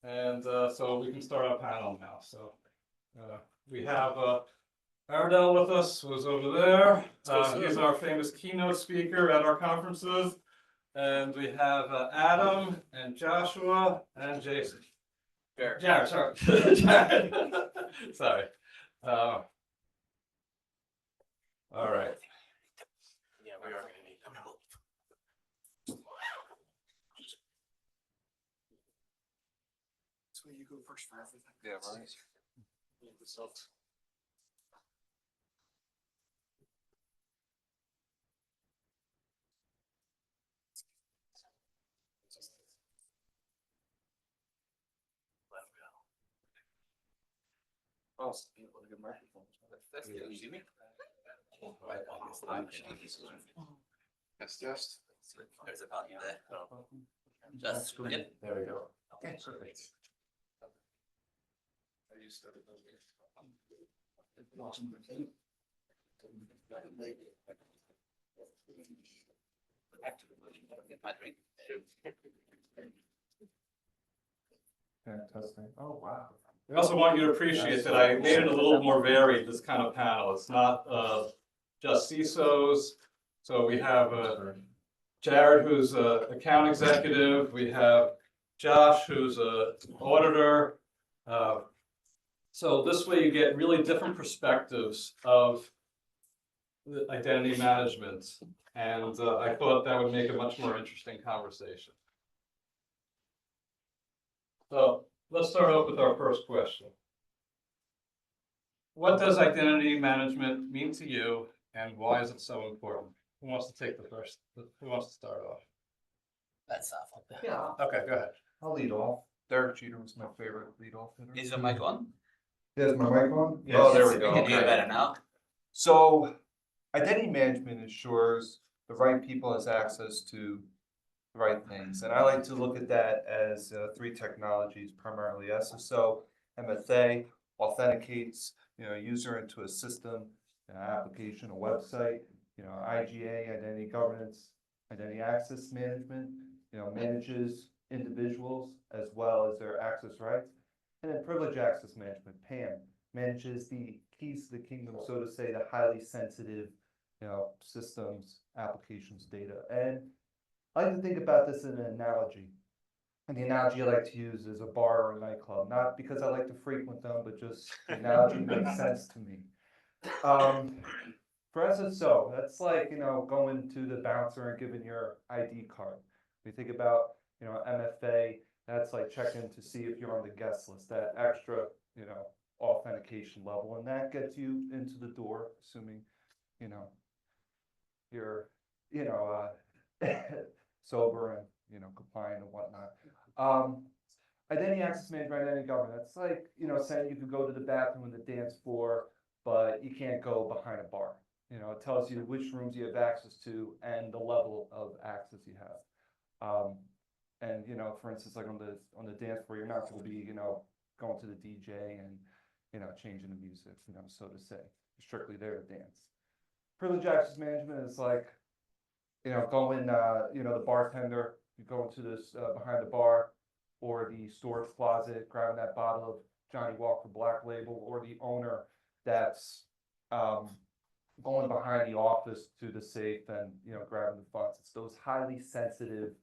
And so we can start our panel now. So we have Ardell with us, who's over there. He's our famous keynote speaker at our conferences. And we have Adam and Joshua and Jason. Jared, sorry. Jared. Sorry. All right. Yeah, we are going to need them. So you go first for everything. Yeah, right. Oh, people with good microphones. That's good. You see me? Yes. There's a button there. Just, yep. There we go. Okay, perfect. My drink. Fantastic. Oh, wow. We also want you to appreciate that I made it a little more varied, this kind of panel. It's not just CISOs. So we have Jared, who's an account executive. We have Josh, who's an auditor. So this way you get really different perspectives of the identity management. And I thought that would make a much more interesting conversation. So let's start off with our first question. What does identity management mean to you, and why is it so important? Who wants to take the first? Who wants to start off? That's awful. Yeah, Okay, go ahead. I'll lead off. Derek Jeter was my favorite lead off hitter. Is your mic on? Is my mic on? Yes. Oh, there we We go. can hear Okay. better now. So, identity management ensures the right people has access to the right things. And I like to look at that as three technologies, primarily SSO, MFA, authenticates, user into a system, an application, a website, IGA, identity governance, identity access management, manages individuals as well as their access rights. And then privilege access management, PAM, manages the keys to the kingdom, so to say, the highly sensitive, systems, applications, data. And I like to think about this in an analogy. And the analogy I like to use is a bar or a nightclub, not because I like to frequent them, but just the analogy makes sense to me. For SSO, that's like, going to the bouncer and giving your ID card. We think about, MFA, that's like checking to see if you're on the guest list, that extra, authentication level, and that gets you into the door, assuming, you're, sober and, compliant and whatnot. Identity access management, identity governance, that's like, saying you could go to the bathroom and the dance floor, but you can't go behind a bar. It tells you which rooms you have access to and the level of access you have. And for instance, like on the dance floor, you're not going to be, going to the DJ and, changing the music, so to say. You're strictly there to dance. Privilege access management is like, going, the bartender, you go into this behind the bar, or the storage closet, grabbing that bottle of Johnny Walker Black Label, or the owner that's going behind the office to the safe and grabbing the funds. It's those highly sensitive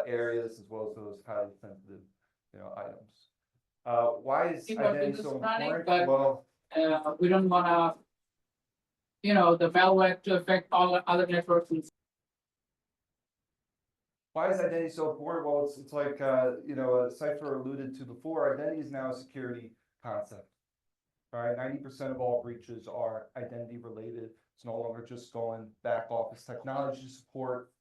areas as well as those highly sensitive items. Why is identity so important? Well, we don't want to, the malware to affect all the other networks. Why is identity so important? Well, it's like Cypher alluded to before. Identity is now a security concept. Right, 90% of all breaches are identity related. It's no longer just going back office technology support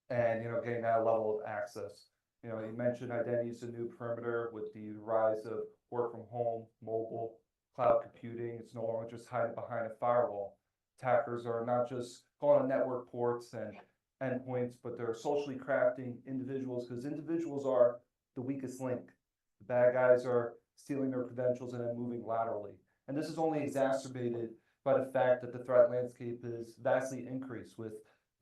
and getting that level of access. You mentioned identity is a new perimeter with the rise of work from home, mobile, cloud computing. It's no longer just hiding behind a firewall. Attackers are not just going on network ports and endpoints, but they're socially crafting individuals, because individuals are the weakest link. The bad guys are stealing their credentials and then moving laterally. And this is only exacerbated by the fact that the threat landscape is vastly increased with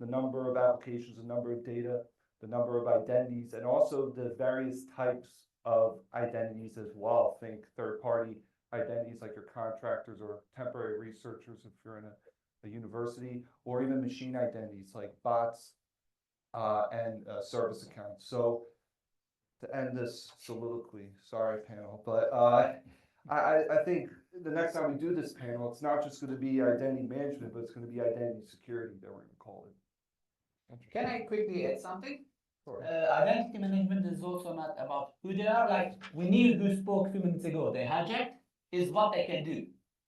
the number of applications, the number of data, the number of identities, and also the various types of identities as well. Think third-party identities like your contractors or temporary researchers if you're in a university, or even machine identities like bots and service accounts. So to end this soliloquy, sorry panel, but I think the next time we do this panel, it's not just going to be identity management, but it's going to be identity security that we're going to call it. Can I quickly add something? Sure. Identity management is also not about who they are. Like we knew who spoke 2 minutes ago. They hijacked is what they can do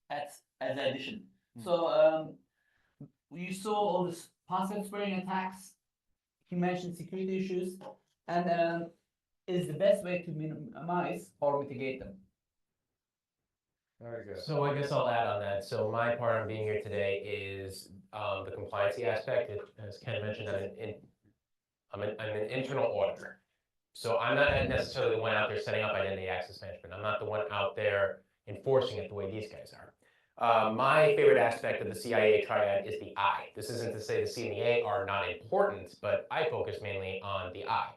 as addition. So you saw all this passive spraying attacks. He mentioned security issues, and is the best way to minimize or mitigate them. Very good. So I guess I'll add on that. So my part on being here today is the compliancy aspect. As Ken mentioned, I'm an internal auditor. So I'm not necessarily the one out there setting up identity access management. I'm not the one out there enforcing it the way these guys are. My favorite aspect of the CIA triad is the I. This isn't to say the C and the A are not important, but I focus mainly on the I.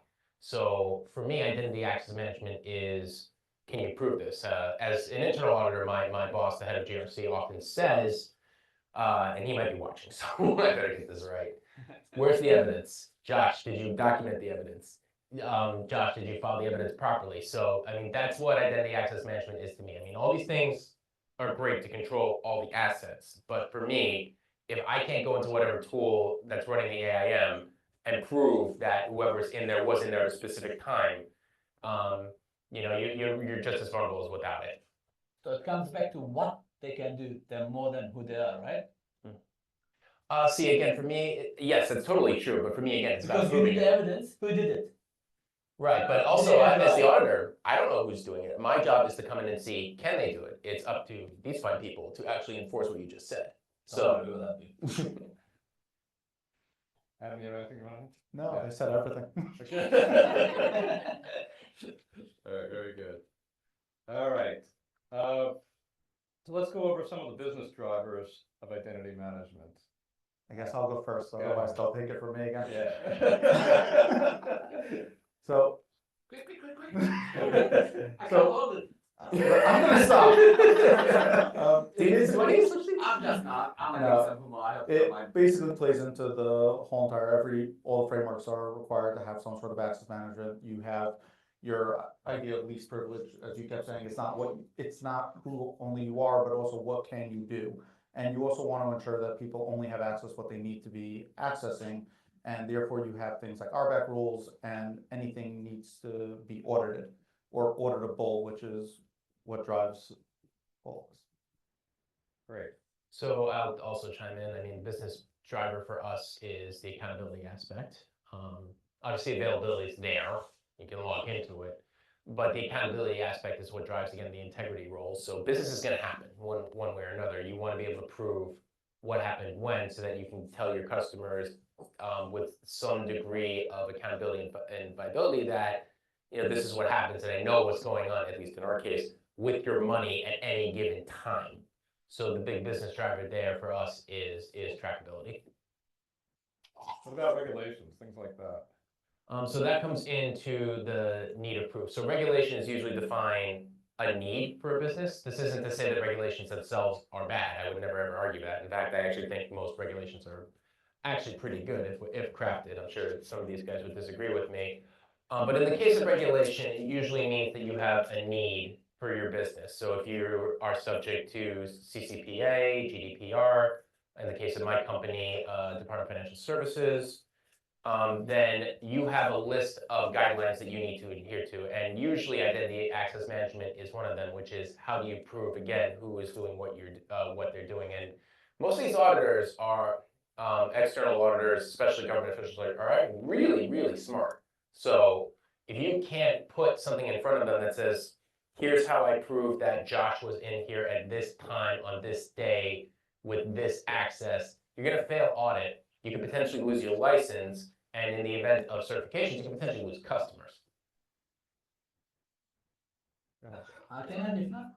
So for me, identity access management is, can you prove this? As an internal auditor, my boss, the head of GRC, often says, and he might be watching, so I better get this right. Where's the evidence? Josh, did you document the evidence? Josh, did you file the evidence properly? So, I mean, that's what identity access management is to me. I mean, all these things are great to control all the assets, but for me, if I can't go into whatever tool that's running the AIM and prove that whoever's in there was in there at a specific time, you know, you're just as vulnerable as without it. So it comes back to what they can do. They're more than who they are, right? See, again, for me, yes, that's totally true. But for me, again, it's about Because you proving need it. the evidence. Who did it? Right, but also, I'm as the auditor, I don't know who's doing it. My job is to come in and see, can they do it? It's up to these fine people to actually enforce what you just said. So, Adam, you have anything on it? No, I said everything. All right, very good. All right. So let's go over some of the business drivers of identity management. I guess I'll go first, Yeah. otherwise they'll take it from me again. Yeah. So, Quick. I So- can't hold it. I'm gonna stop. It is, I'm just not. I'm No. an example. I have it basically plays into the whole entire, all the frameworks are required to have some sort of access management. You have your idea of least privilege, as you kept saying, it's not who only you are, but also what can you do. And you also want to ensure that people only have access what they need to be accessing, and therefore you have things like RBAC rules, and anything needs to be audited or auditable, which is what drives all of us. Great. so I'll also chime in. I mean, business driver for us is the accountability aspect. Obviously, availability is there. You can log into it. But the accountability aspect is what drives, again, the integrity role. So business is going to happen one way or another. You want to be able to prove what happened when, so that you can tell your customers with some degree of accountability and viability that, you know, this is what happens, and I know what's going on, at least in our case, with your money at any given time. So the big business driver there for us is trackability. What about regulations, things like that? So that comes into the need of proof. So regulations usually define a need for a business. This isn't to say that regulations themselves are bad. I would never ever argue that. In fact, I actually think most regulations are actually pretty good if crafted. I'm sure some of these guys would disagree with me. But in the case of regulation, it usually means that you have a need for your business. So if you are subject to CCPA, GDPR, in the case of my company, Department of Financial Services, then you have a list of guidelines that you need to adhere to. And usually identity access management is one of them, which is how do you prove, again, who is doing what they're doing. And most of these auditors are external auditors, especially government officials, are really, really smart. So if you can't put something in front of them that says, here's how I prove that Josh was in here at this time on this day with this access, you're going to fail audit. You could potentially lose your license, and in the event of certifications, you can potentially lose customers. I can add if not.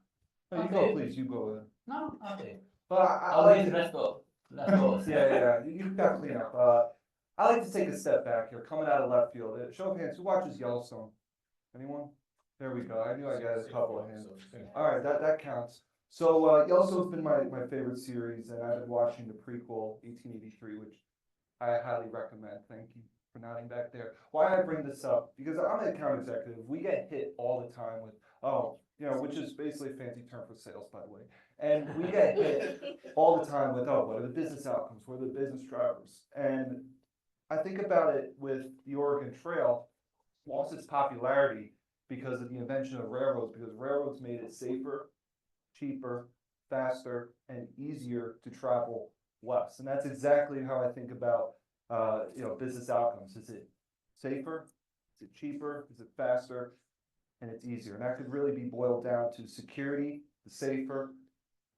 No, you go, please, you go. No, okay. But I I'll like leave the rest of. Let's go. Yeah, you got to clean up. I like to take a step back here, coming out of left field. Show of hands, who watches Yellowstone? Anyone? There we go. I knew I got a couple of hands. All right, that counts. So Yellowstone's been my favorite series, and I've been watching the prequel, 1883, which I highly recommend. Thank you for nodding back there. Why I bring this up? Because I'm an account executive. We get hit all the time with, which is basically a fancy term for sales, by the way. And we get hit all the time with, what are the business outcomes? What are the business drivers? And I think about it with the Oregon Trail, lost its popularity because of the invention of railroads, because railroads made it safer, cheaper, faster, and easier to travel west. And that's exactly how I think about business outcomes. Is it safer? Is it cheaper? Is it faster? And it's easier. And that could really be boiled down to security, the safer,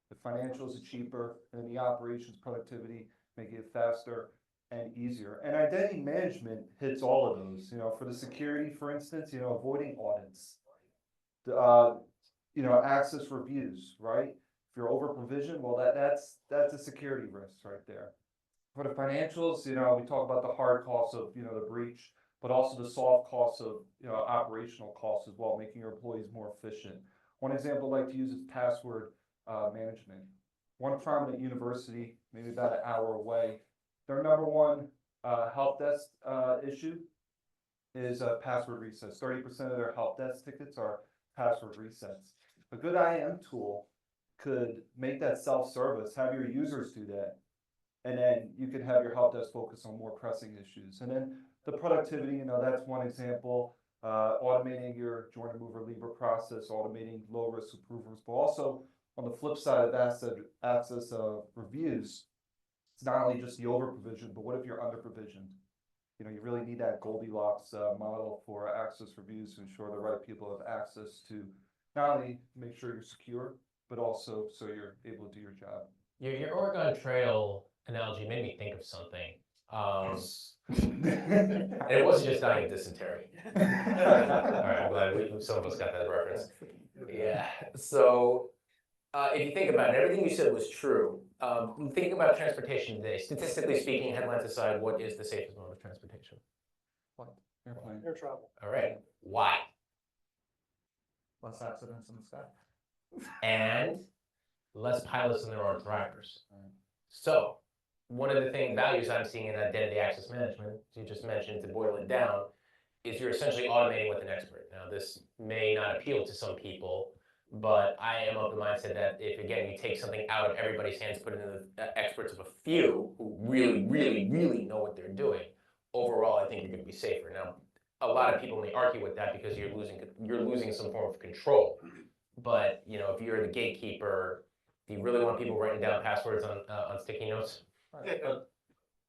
the financials are cheaper, and the operations productivity, making it faster and easier. And identity management hits all of those. For the security, for instance, avoiding audits, access reviews, right? If you're over provisioned, well, that's a security risk right there. For the financials, we talk about the hard costs of the breach, but also the soft costs of operational costs as well, making your employees more efficient. One example I like to use is password management. One prominent university, maybe about an hour away, their number one help desk issue is password resets. 30% of their help desk tickets are password resets. A good IAM tool could make that self-service, have your users do that, and then you could have your help desk focus on more pressing issues. And then the productivity, that's one example. Automating your join, remove, or leave process, automating low-risk approvers, but also on the flip side of access reviews, it's not only just the over-provision, but what if you're under-provisioned? You really need that Goldilocks model for access reviews to ensure the right people have access to not only make sure you're secure, but also so you're able to do your job. Your Oregon Trail analogy made me think of something. And it wasn't just dying of dysentery. All right, I'm glad some of us got that reference. Yeah. So if you think about it, everything you said was true. Thinking about transportation today, statistically speaking, headlines aside, what is the safest mode of transportation? Airplane. Air travel. All right. Why? Less accidents in the sky. And less pilots than there are drivers. So one of the values I'm seeing in identity access management, you just mentioned to boil it down, is you're essentially automating with an expert. Now, this may not appeal to some people, but I am of the mindset that if, again, you take something out of everybody's hands, put it in the experts of a few who really, really, really know what they're doing, overall, I think you're going to be safer. Now, a lot of people may argue with that because you're losing some form of control. But, if you're the gatekeeper, do you really want people writing down passwords on sticky notes? Right, but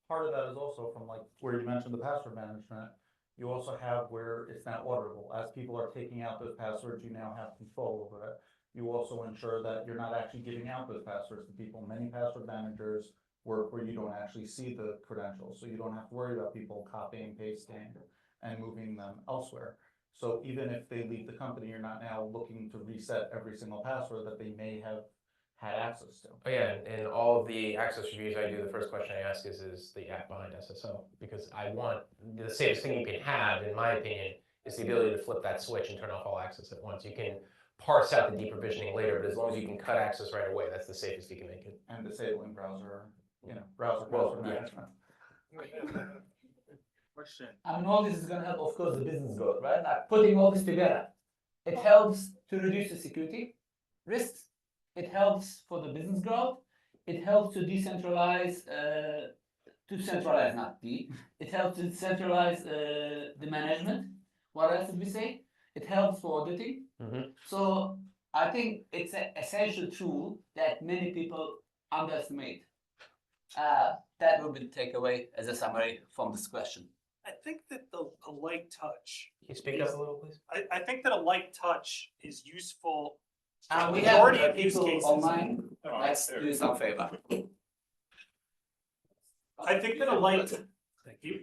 part of that is also from where you mentioned the password management, you also have where it's not auditable. As people are taking out those passwords, you now have control over it. You also ensure that you're not actually giving out those passwords to people. Many password managers work where you don't actually see the credentials, so you don't have to worry about people copying, pasting, and moving them elsewhere. So even if they leave the company, you're not now looking to reset every single password that they may have had access to. Oh yeah, and all of the access reviews I do, the first question I ask is the app behind SSO, because I want the safest thing you can have, in my opinion, is the ability to flip that switch and turn off all access at once. You can parse out the deprovisioning later, but as long as you can cut access right away, that's the safest you can make it. And disabling browser password management. Question. All this is gonna help, of course, the business growth, right? Like putting all this together, it helps to reduce the security risks. It helps for the business growth. It helps to decentralize, it helps to centralize the management. What else did we say? It helps for auditing. So I think it's an essential tool that many people underestimate. That would be the takeaway as a summary from this question. I think that a light touch. Can you speak up a little, please? I think that a light touch is useful. We Majority have of use people cases. online. Let's do some favor. I think that a light. Thank you.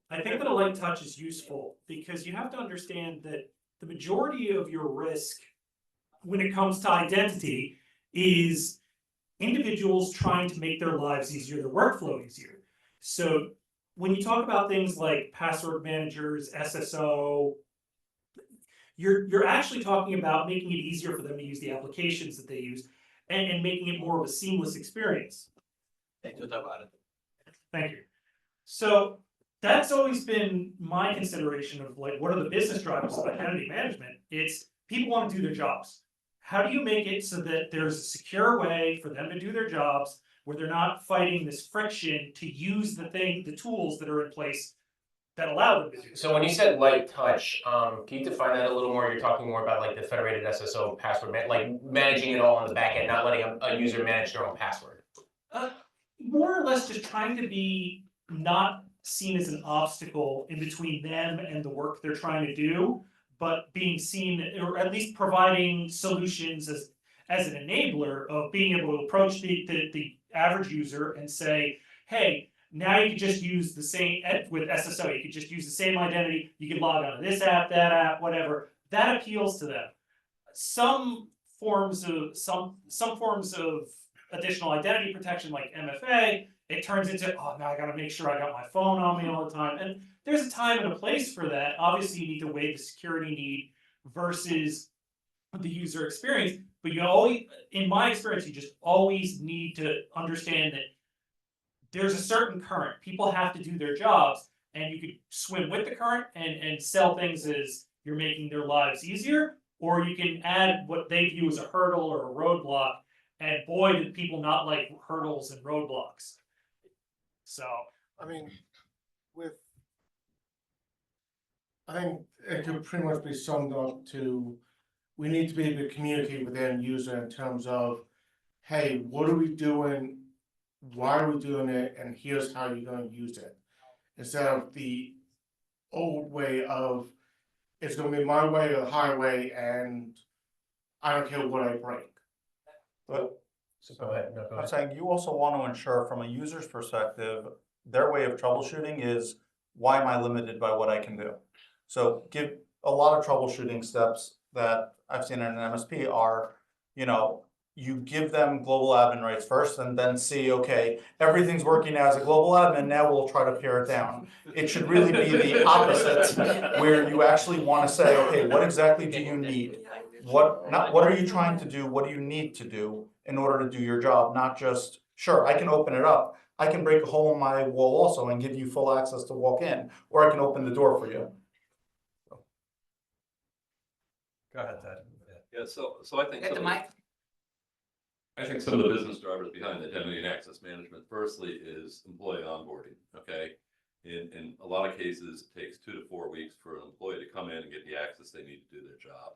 I think that a light touch is useful because you have to understand that the majority of your risk when it comes to identity is individuals trying to make their lives easier, their workflow easier. So when you talk about things like password managers, SSO, you're actually talking about making it easier for them to use the applications that they use and making it more of a seamless experience. Thank you about it. Thank you. So that's always been my consideration of like, what are the business drivers of identity management? It's people want to do their jobs. How do you make it so that there's a secure way for them to do their jobs where they're not fighting this friction to use the tools that are in place that allow them to do So when you said light touch, can you define that a little more? You're talking more about like the federated SSO password, like managing it all on the back end, not letting a user manage their own password. More or less just trying to be not seen as an obstacle in between them and the work they're trying to do, but being seen, or at least providing solutions as an enabler of being able to approach the average user and say, hey, now you can just use the same, with SSO, you can just use the same identity, you can log on to this app, that app, whatever. That appeals to them. Some forms of additional identity protection like MFA, it turns into, oh, now I gotta make sure I got my phone on me all the time. And there's a time and a place for that. Obviously, you need to weigh the security need versus the user experience. But you always, in my experience, you just always need to understand that there's a certain current. People have to do their jobs, and you could swim with the current and sell things as you're making their lives easier, or you can add what they view as a hurdle or a roadblock. And boy, did people not like hurdles and roadblocks. So, I mean, I think it could pretty much be summed up to, we need to be able to communicate with the end user in terms of, hey, what are we doing? Why are we doing it? And here's how you're going to use it. Instead of the old way of, it's going to be my way or the highway, and I don't care what I break. But So go ahead. No, go I'm ahead. saying you also want to ensure from a user's perspective, their way of troubleshooting is, why am I limited by what I can do? So give a lot of troubleshooting steps that I've seen in an MSP are, you give them global admin rights first and then see, okay, everything's working as a global admin, now we'll try to pare it down. It should really be the opposite, where you actually want to say, okay, what exactly do you need? What are you trying to do? What do you need to do in order to do your job? Not just, sure, I can open it up. I can break a hole in my wall also and give you full access to walk in, or I can open the door for you. Go ahead, Ted. Yeah, so I think. Get the mic. I think some of the business drivers behind identity and access management, firstly, is employee onboarding, okay? In a lot of cases, it takes 2 to 4 weeks for an employee to come in and get the access they need to do their job.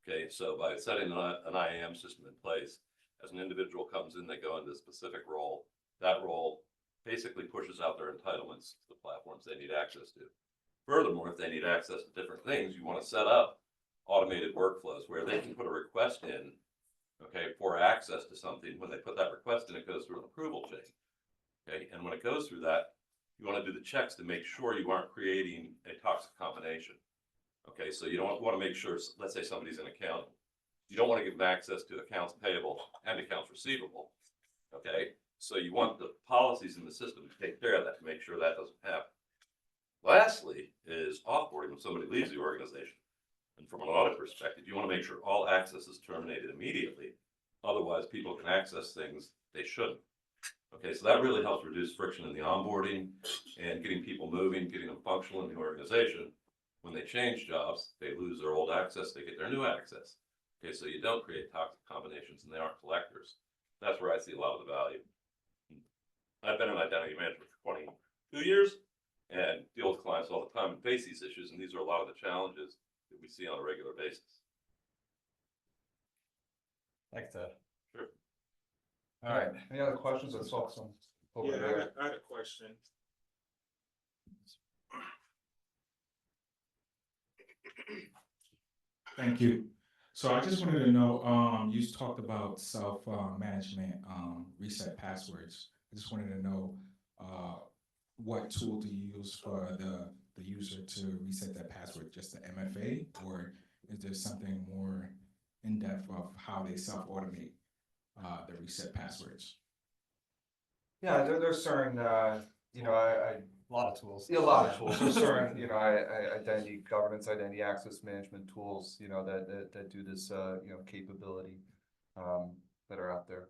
Okay, so by setting an IAM system in place, as an individual comes in, they go into a specific role. That role basically pushes out their entitlements to the platforms they need access to. Furthermore, if they need access to different things, you want to set up automated workflows where they can put a request in, okay, for access to something. When they put that request in, it goes through an approval chain. Okay, and when it goes through that, you want to do the checks to make sure you aren't creating a toxic combination. Okay, so you don't want to make sure, let's say somebody's in accounting. You don't want to give them access to accounts payable and accounts receivable. Okay, so you want the policies in the system to take care of that, to make sure that doesn't happen. Lastly is offboarding when somebody leaves the organization. And from an audit perspective, you want to make sure all access is terminated immediately. Otherwise, people can access things they shouldn't. Okay, so that really helps reduce friction in the onboarding and getting people moving, getting them functional in the organization. When they change jobs, they lose their old access, they get their new access. Okay, so you don't create toxic combinations and they aren't collectors. That's where I see a lot of the value. I've been in identity management for 22 years and deal with clients all the time and face these issues, and these are a lot of the challenges that we see on a regular basis. Thanks, Ted. Sure. All right, any other questions? Let's talk some. over there. I had a question. Thank you. So I just wanted to know, you talked about self management, reset passwords. I just wanted to know, what tool do you use for the user to reset that password? Just the MFA, or is there something more in depth of how they self automate the reset passwords? Yeah, there's certain, I lot of tools. A lot of tools, there's certain, you know, identity governance, identity access management tools, you know, that do this, you know, capability, that are out there.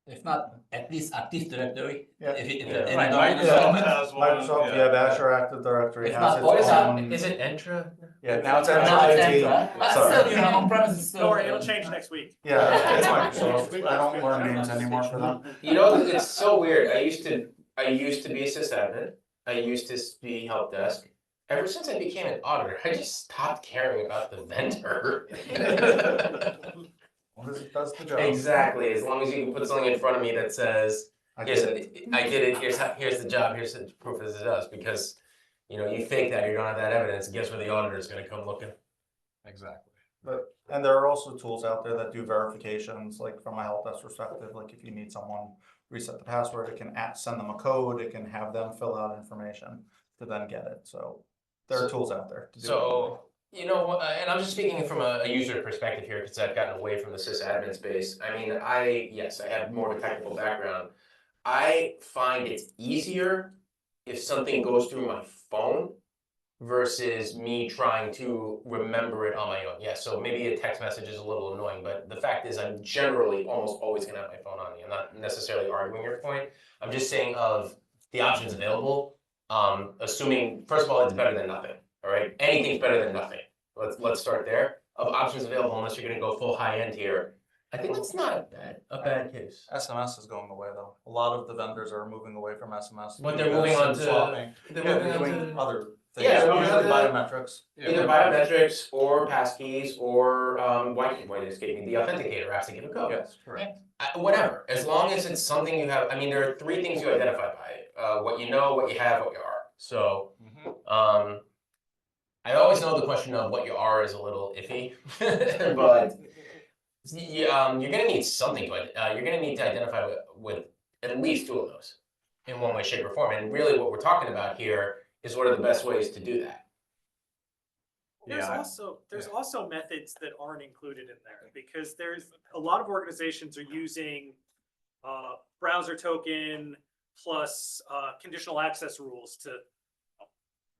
If not, at least Active Directory. Yeah. If it, Yeah. in Right, a Microsoft document. has one. Microsoft, yeah, Azure Active Directory If has not, its what is that? own. Is it Entra? Yeah, now it's Now it's IT. Entra. But Sorry. still, you know, on premises still. Don't worry, it'll change next week. Yeah, it's Microsoft. I don't learn names anymore for them. You know, it's so weird. I used to be a sysadmin. I used to be help desk. Ever since I became an auditor, I just stopped caring about the vendor. Well, this does the job. Exactly. As long as you can put something in front of me that says, I "Here's did it. I did it. Here's the job. Here's the proof as it does." Because you know, you fake that, you don't have that evidence. Guess where the auditor is going to come looking? Exactly. And there are also tools out there that do verifications, like from a help desk perspective, like if you need someone reset the password, it can send them a code, it can have them fill out information to then get it. So there are tools out there to do it. So, you know, and I'm just speaking from a user perspective here because I've gotten away from the sysadmin space. I mean, I have more of a technical background. I find it's easier if something goes through my phone versus me trying to remember it on my own. Yeah, so maybe a text message is a little annoying, but the fact is I'm generally almost always gonna have my phone on me. I'm not necessarily arguing your point. I'm just saying of the options available, assuming, first of all, it's better than nothing, all right? Anything's better than nothing. Let's start there. Of options available, unless you're gonna go full high end here, I think that's not a bad case. SMS is going away though. A lot of the vendors are moving away from SMS. But they're moving on to, swapping. they're Yeah, moving they're on doing to other things. Yeah, they're Usually moving on biometrics. either biometrics or passkeys or why did it escape me? The authenticator apps that give a code. Yes, correct. Whatever, as long as it's something you have. I mean, there are three things you identify by: what you know, what you have, what you are. So, I always know the question of what you are is a little iffy, but you're gonna need something to you're gonna need to identify with at least two of those in one way, shape, or form. And really, what we're talking about here is what are the best ways to do that. There's also methods that aren't included in there because there's a lot of organizations are using browser token plus conditional access rules to.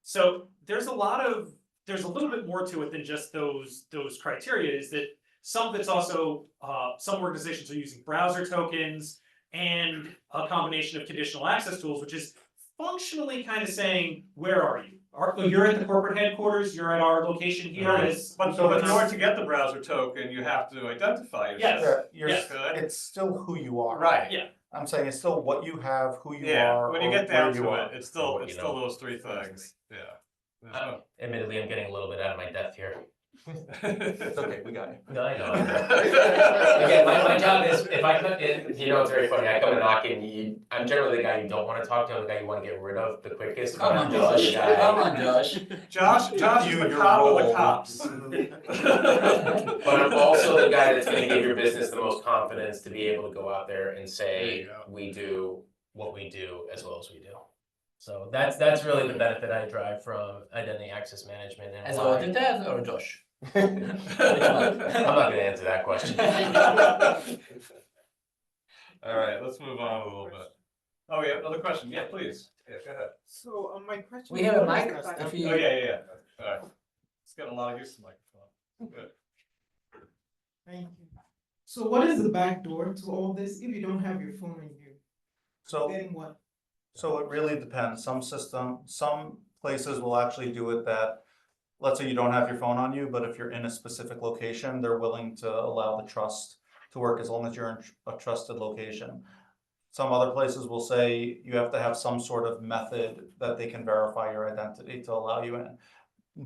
So there's a little bit more to it than just those criteria. Is that some of it's also some organizations are using browser tokens and a combination of conditional access tools, which is functionally kind of saying, where are you? You're at the corporate headquarters, you're at our location here. But in order to get the browser token, you have to identify yourself. Yes. It's still who you are. Right. Yeah. I'm saying it's still what you have, who you Yeah, are. when you or get down where you to are. it, it's still What you know. those three things. Yeah. There's no- Admittedly, I'm getting a little bit out of my depth here. It's okay, we got you. No, I know. Again, my job is if I come in, you know, it's very funny. I come and knock and I'm generally the guy you don't want to talk to. I'm the guy you want to get rid of the quickest. Come on, I'm also the Josh. guy- Come on, Josh. Josh is You, the your cop of the role. cops. But I'm also the guy that's going to give your business the most confidence to be able to go out there and There say you go. we do what we do as well as we do. So that's really the benefit I drive from identity access management and As why- a auditor or Josh? I'm not going to answer that question. All right, let's move on a little bit. Oh, we have another question. Yeah, please. Yeah, go ahead. So my question. We have a is, mic. what is If the- you- Oh, yeah. All right. It's got a lot of use to microphone. Good. Thank you. So what is the backdoor to all this if you don't have your phone on you? So, Then what? so it really depends. Some places will actually do it that, let's say you don't have your phone on you, but if you're in a specific location, they're willing to allow the trust to work as long as you're in a trusted location. Some other places will say you have to have some sort of method that they can verify your identity to allow you in.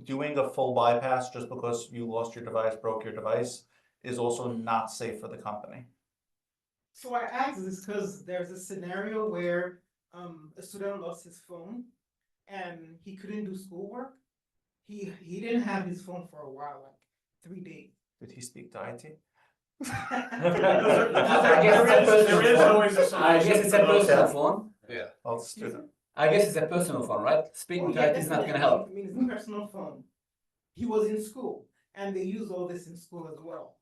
Doing a full bypass just because you lost your device, broke your device, is also not safe for the company. So I asked this because there's a scenario where a student lost his phone and he couldn't do schoolwork. He didn't have his phone for a while, like 3 days. Did he speak to IT? I guess it's a There is personal always a phone. I guess it's a personal phone. Yeah. Well, student. I guess it's a personal phone, right? Speaking to it is not gonna help. I mean, it's a personal phone. He was in school and they use all this in school as well.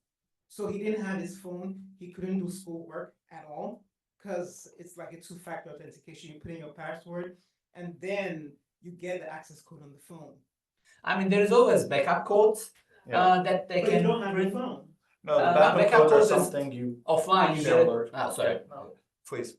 So he didn't have his phone. He couldn't do schoolwork at all because it's like a two-factor authentication. You put in your password and then you get the access code on the phone. I mean, there is always backup codes that they But can you don't have your print phone. No, the not backup backup codes are codes is something you. offline. You share get it. alert. Sorry. Please.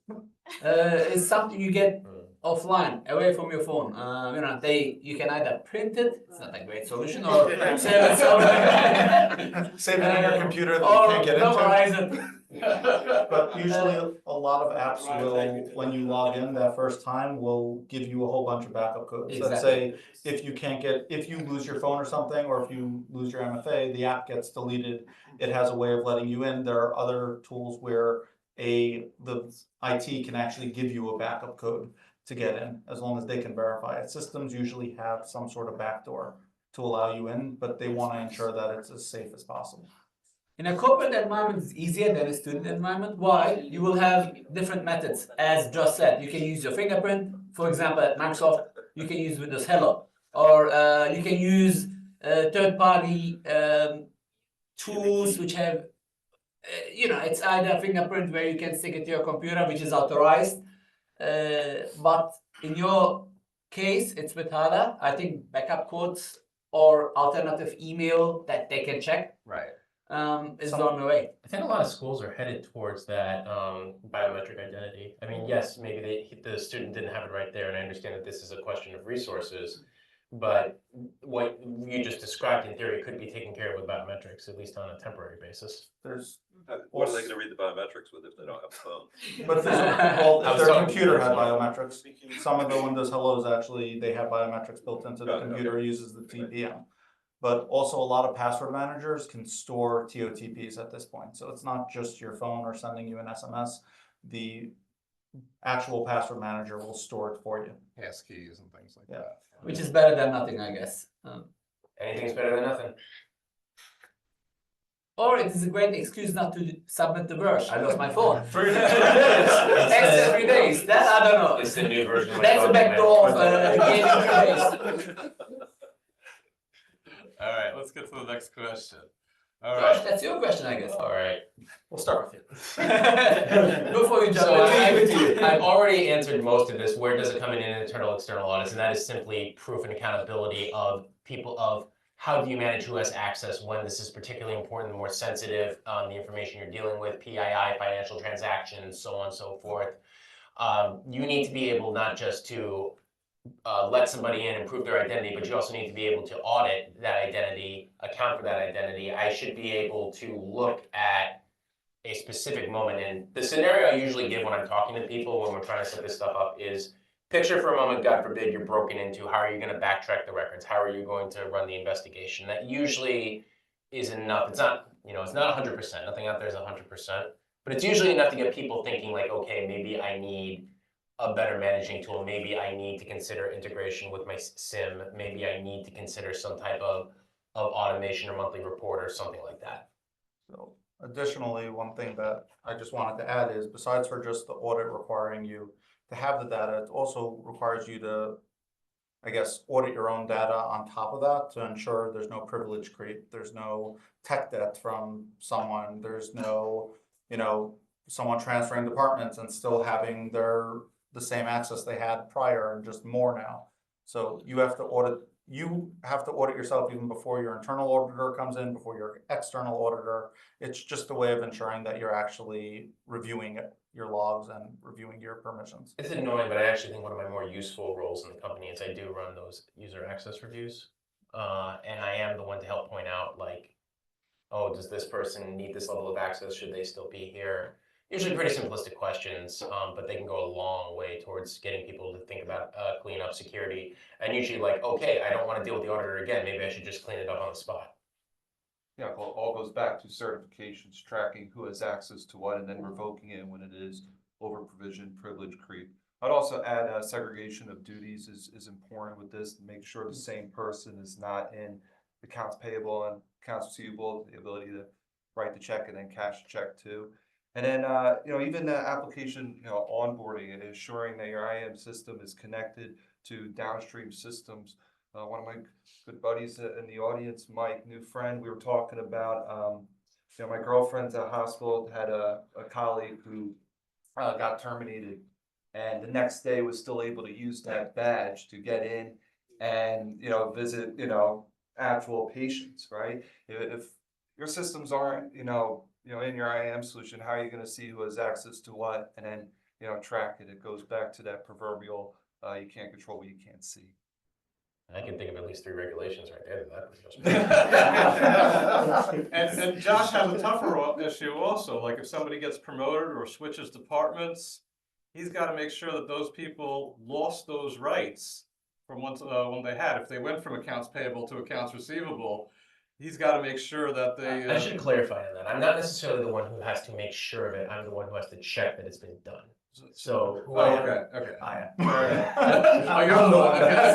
It's something you get offline, away from your phone. You know, you can either print it. It's not a great solution, or save it somewhere. Save it on your computer that or you can't get into. memorize it. But usually a lot of apps will, when you log in that first time, will give you a whole bunch of backup codes that say if you lose your phone or something, or if you lose your MFA, the app gets deleted. It has a way of letting you in. There are other tools where the IT can actually give you a backup code to get in, as long as they can verify it. Systems usually have some sort of backdoor to allow you in, but they want to ensure that it's as safe as possible. In a corporate environment, it's easier than a student environment. Why? You will have different methods. As Josh said, you can use your fingerprint. For example, at Microsoft, you can use Windows Hello, or you can use third-party tools which have, it's either fingerprint where you can stick it to your computer, which is authorized. But in your case, it's with HADA. I think backup codes or alternative email that they can check. Right. Is on the way. I think a lot of schools are headed towards that biometric identity. I mean, yes, maybe the student didn't have it right there, and I understand that this is a question of resources, but what you just described in theory could be taken care of with biometrics, at least on a temporary basis. There's What are they gonna read the biometrics with if they don't have a phone? But if their computer had biometrics, some of the Windows Hellos actually, they have biometrics built into the computer, uses the TPM. But also a lot of password managers can store TOTPs at this point. So it's not just your phone or sending you an SMS. The actual password manager will store it for you. Passkeys and things like that. Which is better than nothing, I guess. Anything's better than nothing. Or it is a great excuse not to submit the work. I lost my phone. 3 days. Extra 3 days. That I don't know. It's the new version of my That's a phone, backdoor of man. gaining 3 days. All right, let's get to the next question. All Josh, right. that's your question, I guess. All right. We'll start with you. Before you jump So in. I've already answered most of this. Where does it come in internal, external audits? And that is simply proof and accountability of people of how do you manage who has access when this is particularly important, the more sensitive the information you're dealing with, PII, financial transactions, so on and so forth. You need to be able not just to let somebody in and prove their identity, but you also need to be able to audit that identity, account for that identity. I should be able to look at a specific moment. And the scenario I usually give when I'm talking to people when we're trying to set this stuff up is, picture for a moment, God forbid, you're broken into. How are you going to backtrack the records? How are you going to run the investigation? That usually is enough. It's not, it's not 100%. Nothing out there is 100%. But it's usually enough to get people thinking like, okay, maybe I need a better managing tool. Maybe I need to consider integration with my SIM. Maybe I need to consider some type of automation or monthly report or something like that. So additionally, one thing that I just wanted to add is, besides for just the audit requiring you to have the data, it also requires you to, I guess, audit your own data on top of that to ensure there's no privilege creep, there's no tech debt from someone, there's no, someone transferring departments and still having the same access they had prior and just more now. So you have to audit yourself even before your internal auditor comes in, before your external auditor. It's just a way of ensuring that you're actually reviewing your logs and reviewing your permissions. It's annoying, but I actually think one of my more useful roles in the company is I do run those user access reviews. And I am the one to help point out, like, oh, does this person need this level of access? Should they still be here? Usually pretty simplistic questions, but they can go a long way towards getting people to think about clean up security. And usually like, okay, I don't want to deal with the auditor again. Maybe I should just clean it up on the spot. Yeah, well, it all goes back to certifications, tracking who has access to what, and then revoking it when it is over provision, privilege creep. I'd also add segregation of duties is important with this, to make sure the same person is not in accounts payable and accounts receivable, the ability to write the check and then cash the check too. And then, even the application, onboarding and ensuring that your IAM system is connected to downstream systems. One of my good buddies in the audience, Mike, new friend, we were talking about, my girlfriend's at hospital, had a colleague who got terminated. and the next day was still able to use that badge to get in and, visit, actual patients, right? If your systems aren't, in your IAM solution, how are you gonna see who has access to what and then, track it? It goes back to that proverbial, you can't control what you can't see. I can think of at least 3 regulations right there that. And Josh has a tougher issue also, like if somebody gets promoted or switches departments, he's gotta make sure that those people lost those rights from when they had. If they went from accounts payable to accounts receivable, he's gotta make sure that they. I should clarify on that. I'm not necessarily the one who has to make sure of it. I'm the one who has to check that it's been done. So who I am. Okay. I am. Oh, you're the one. Okay.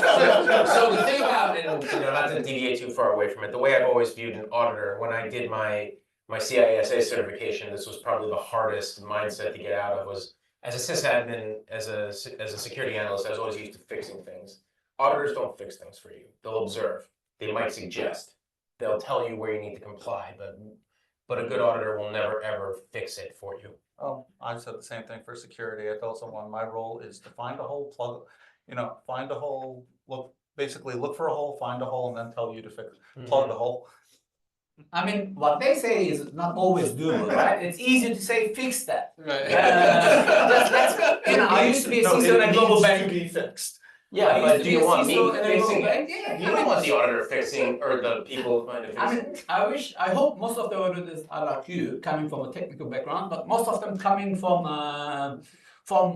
So the thing about, and not to deviate too far away from it, the way I've always viewed an auditor, when I did my CISA certification, this was probably the hardest mindset to get out of, was as a sysadmin, as a security analyst, I was always used to fixing things. Auditors don't fix things for you. They'll observe. They might suggest. They'll tell you where you need to comply, but a good auditor will never ever fix it for you. Oh, I said the same thing for security. I told someone my role is to find a hole, find a hole, basically look for a hole, find a hole, and then tell you to plug the hole. I mean, what they say is not always doable, right? It's easy to say fix that. Right. I used to be a CISO in a global bank. To be fixed. Yeah, but do you want me CISO in a global fixing bank. it? Yeah, You don't want the auditor fixing, or the people finding fixing. I mean, I hope most of the auditors are like you, coming from a technical background, but most of them coming from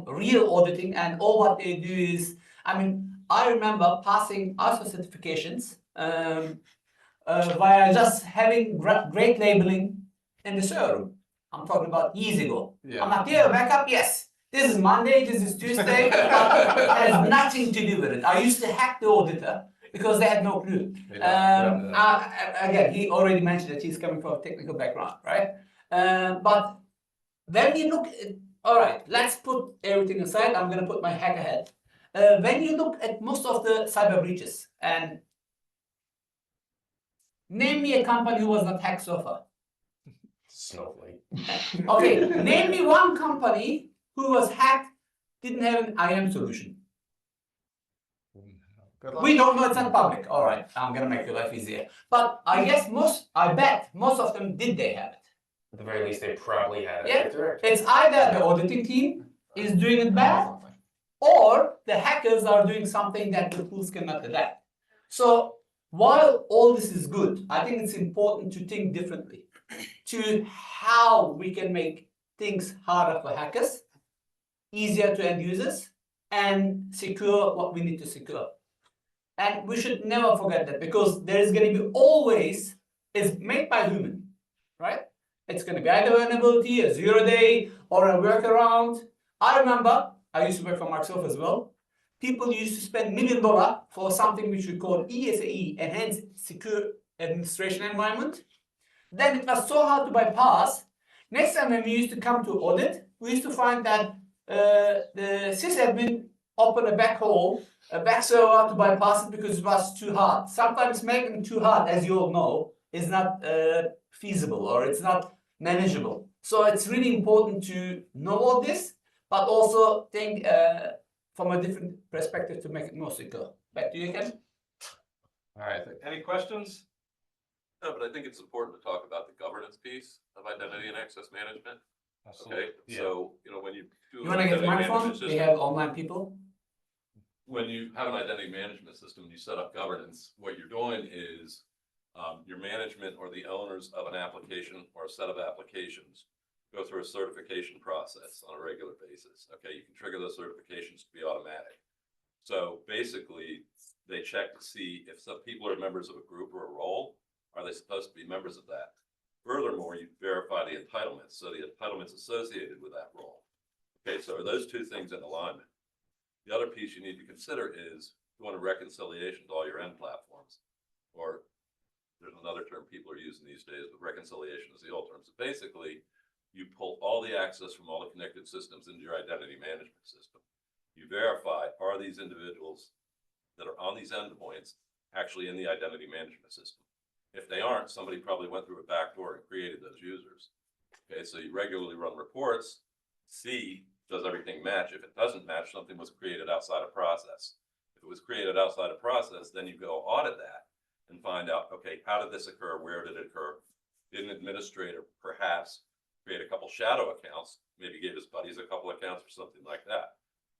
real auditing, and all what they do is, I mean, I remember passing ISO certifications via just having great labeling in the server room. I'm talking about years ago. Yeah. I'm like, yeah, backup, yes. This is Monday, this is Tuesday, but it has nothing to do with it. I used to hack the auditor because they had no clue. Again, he already mentioned that he's coming from a technical background, right? But when you look at, all right, let's put everything aside. I'm going to put my hack ahead. When you look at most of the cyber breaches, and name me a company who was not hacked so far. Snowflake. Okay, name me one company who was hacked, didn't have an IAM solution. We don't know, it's not public. All right, I'm gonna make your life easier. But I bet most of them they have it. At the very least, they probably had it. Yeah, it's either the auditing team is doing it bad, or the hackers are doing something that the tools cannot detect. So while all this is good, I think it's important to think differently to how we can make things harder for hackers, easier to end users, and secure what we need to secure. And we should never forget that, because there is going to be always, is made by human, right? It's going to be either vulnerability, a 0-day, or a workaround. I remember, I used to work for Microsoft as well. People used to spend $1 million for something which we call ESAE, Enhanced Secure Administration Environment. Then it was so hard to bypass. Next time when we used to come to audit, we used to find that the sysadmin opened a back hole, a back server to bypass it because it was too hard. Sometimes making it too hard, as you all know, is not feasible, or it's not manageable. So it's really important to know all this, but also think from a different perspective to make it more secure. Back to you again. All right, any questions? No, but I think it's important to talk about the governance piece of identity and access management. Okay, so, when you do. You want to get the microphone? We have online people. When you have an identity management system, you set up governance, what you're doing is your management or the owners of an application or a set of applications go through a certification process on a regular basis. Okay, you can trigger those certifications to be automatic. So basically, they check to see if some people are members of a group or a role. Are they supposed to be members of that? Furthermore, you verify the entitlements, so the entitlements associated with that role. Okay, so are those two things in alignment? The other piece you need to consider is doing a reconciliation to all your end platforms. Or there's another term people are using these days, but reconciliation is the old term. So basically, you pull all the access from all the connected systems into your identity management system. You verify, are these individuals that are on these endpoints actually in the identity management system? If they aren't, somebody probably went through a backdoor and created those users. Okay, so you regularly run reports, see does everything match? If it doesn't match, something was created outside of process. If it was created outside of process, then you go audit that and find out, okay, how did this occur? Where did it occur? Did an administrator perhaps create a couple shadow accounts, maybe gave his buddies a couple accounts or something like that?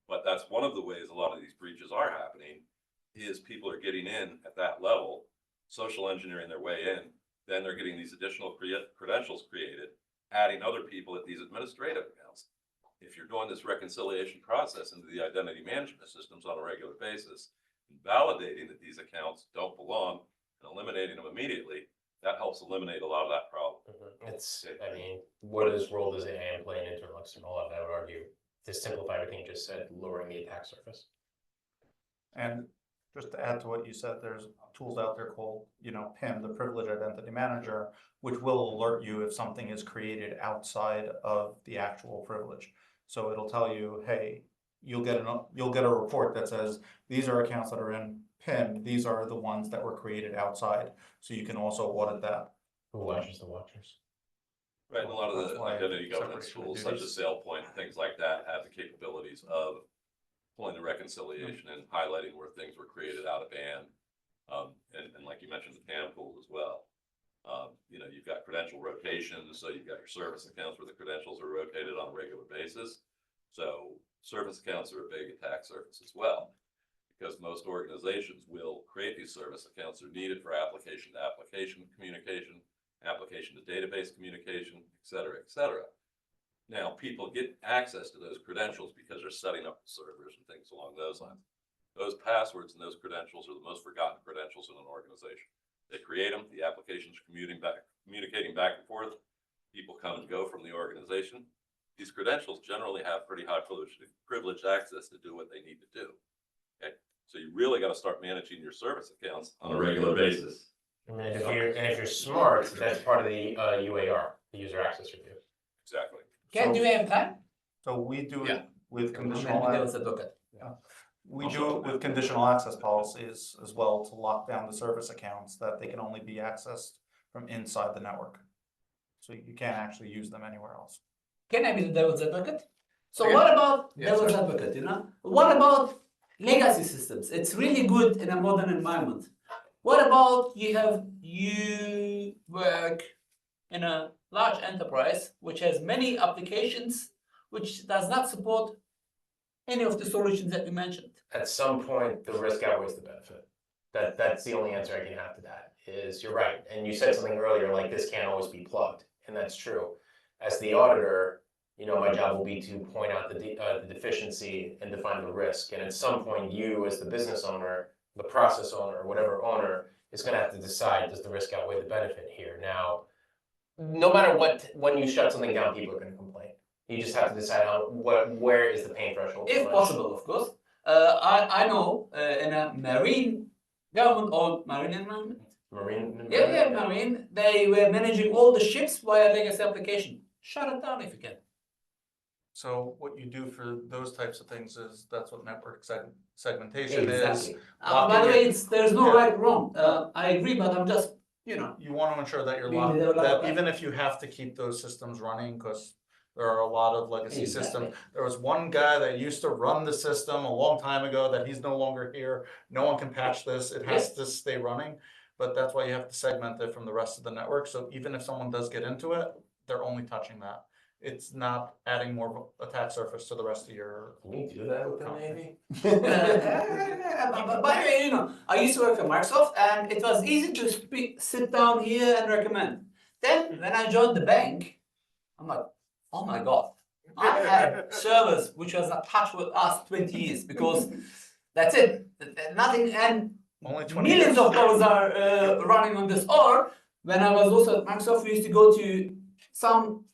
But that's one of the ways a lot of these breaches are happening, is people are getting in at that level, social engineering their way in, then they're getting these additional credentials created, adding other people at these administrative accounts. If you're doing this reconciliation process into the identity management systems on a regular basis, and validating that these accounts don't belong and eliminating them immediately, that helps eliminate a lot of that problem. It's, I mean, what role does AI play in internal external audit? I would argue, to simplify everything you just said, lowering the attack surface. And just to add to what you said, there's tools out there called, PIM, the Privilege Identity Manager, which will alert you if something is created outside of the actual privilege. So it'll tell you, hey, you'll get a report that says these are accounts that are in PIM. These are the ones that were created outside. So you can also audit that. Who watches the watchers? Right, and a lot of That's the why identity governance separation tools, of such duties. as SailPoint, things like that, have the capabilities of pulling the reconciliation and highlighting where things were created out of band. And like you mentioned, the PAM tools as well. You've got credential rotations, so you've got your service accounts where the credentials are rotated on a regular basis. So service accounts are a big attack surface as well, because most organizations will create these service accounts. They're needed for application to application communication, application to database communication, et cetera, et cetera. Now, people get access to those credentials because they're setting up the servers and things along those lines. Those passwords and those credentials are the most forgotten credentials in an organization. They create them, the applications are communicating back and forth. People come and go from the organization. These credentials generally have pretty high privileged access to do what they need to do. Okay, so you really got to start managing your service accounts on a regular basis. And if you're smart, that's part of the UAR, the user access review. Exactly. Do we have time? So we do Yeah. it with There conditional was a bucket. We do it with conditional access policies as well to lock down the service accounts that they can only be accessed from inside the network. So you can't actually use them anywhere else. Can I be the devil's advocate? So Okay. what about Yeah, devil's sorry. advocate, What about legacy systems? It's really good in a modern environment. What about you work in a large enterprise which has many applications which does not support any of the solutions that we mentioned? At some point, the risk outweighs the benefit. That's the only answer I can have to that, is you're right. And you said something earlier, like this can't always be plugged, and that's true. As the auditor, my job will be to point out the deficiency and define the risk. And at some point, you as the business owner, the process owner, whatever owner, is gonna have to decide, does the risk outweigh the benefit here? Now, no matter what, when you shut something down, people are gonna complain. You just have to decide where is the pain threshold. If possible, of course. I know in a marine government-owned marine environment. Marine. Yeah, marine. They were managing all the ships via legacy application. Shut it down if you can. So what you do for those types of things is, that's what network segmentation is. Exactly. By the way, there's no right or wrong. I agree, but I'm just, You want to ensure that you're We locked, develop that that. even if you have to keep those systems running, because there are a lot of legacy Exactly. systems. There was one guy that used to run the system a long time ago that he's no longer here. No one can patch this. It has to stay running. But that's why you have to segment it from the rest of the network. So even if someone does get into it, they're only touching that. It's not adding more attack surface to the rest of your. Can you do that with the Navy? By the way, I used to work for Microsoft, and it was easy to sit down here and recommend. Then, when I joined the bank, I'm like, oh my God, I had servers which was not touched with us 20 years because that's it, nothing, and Only 20 millions years. of dollars are running on this. Or when I was also at Microsoft, we used to go to some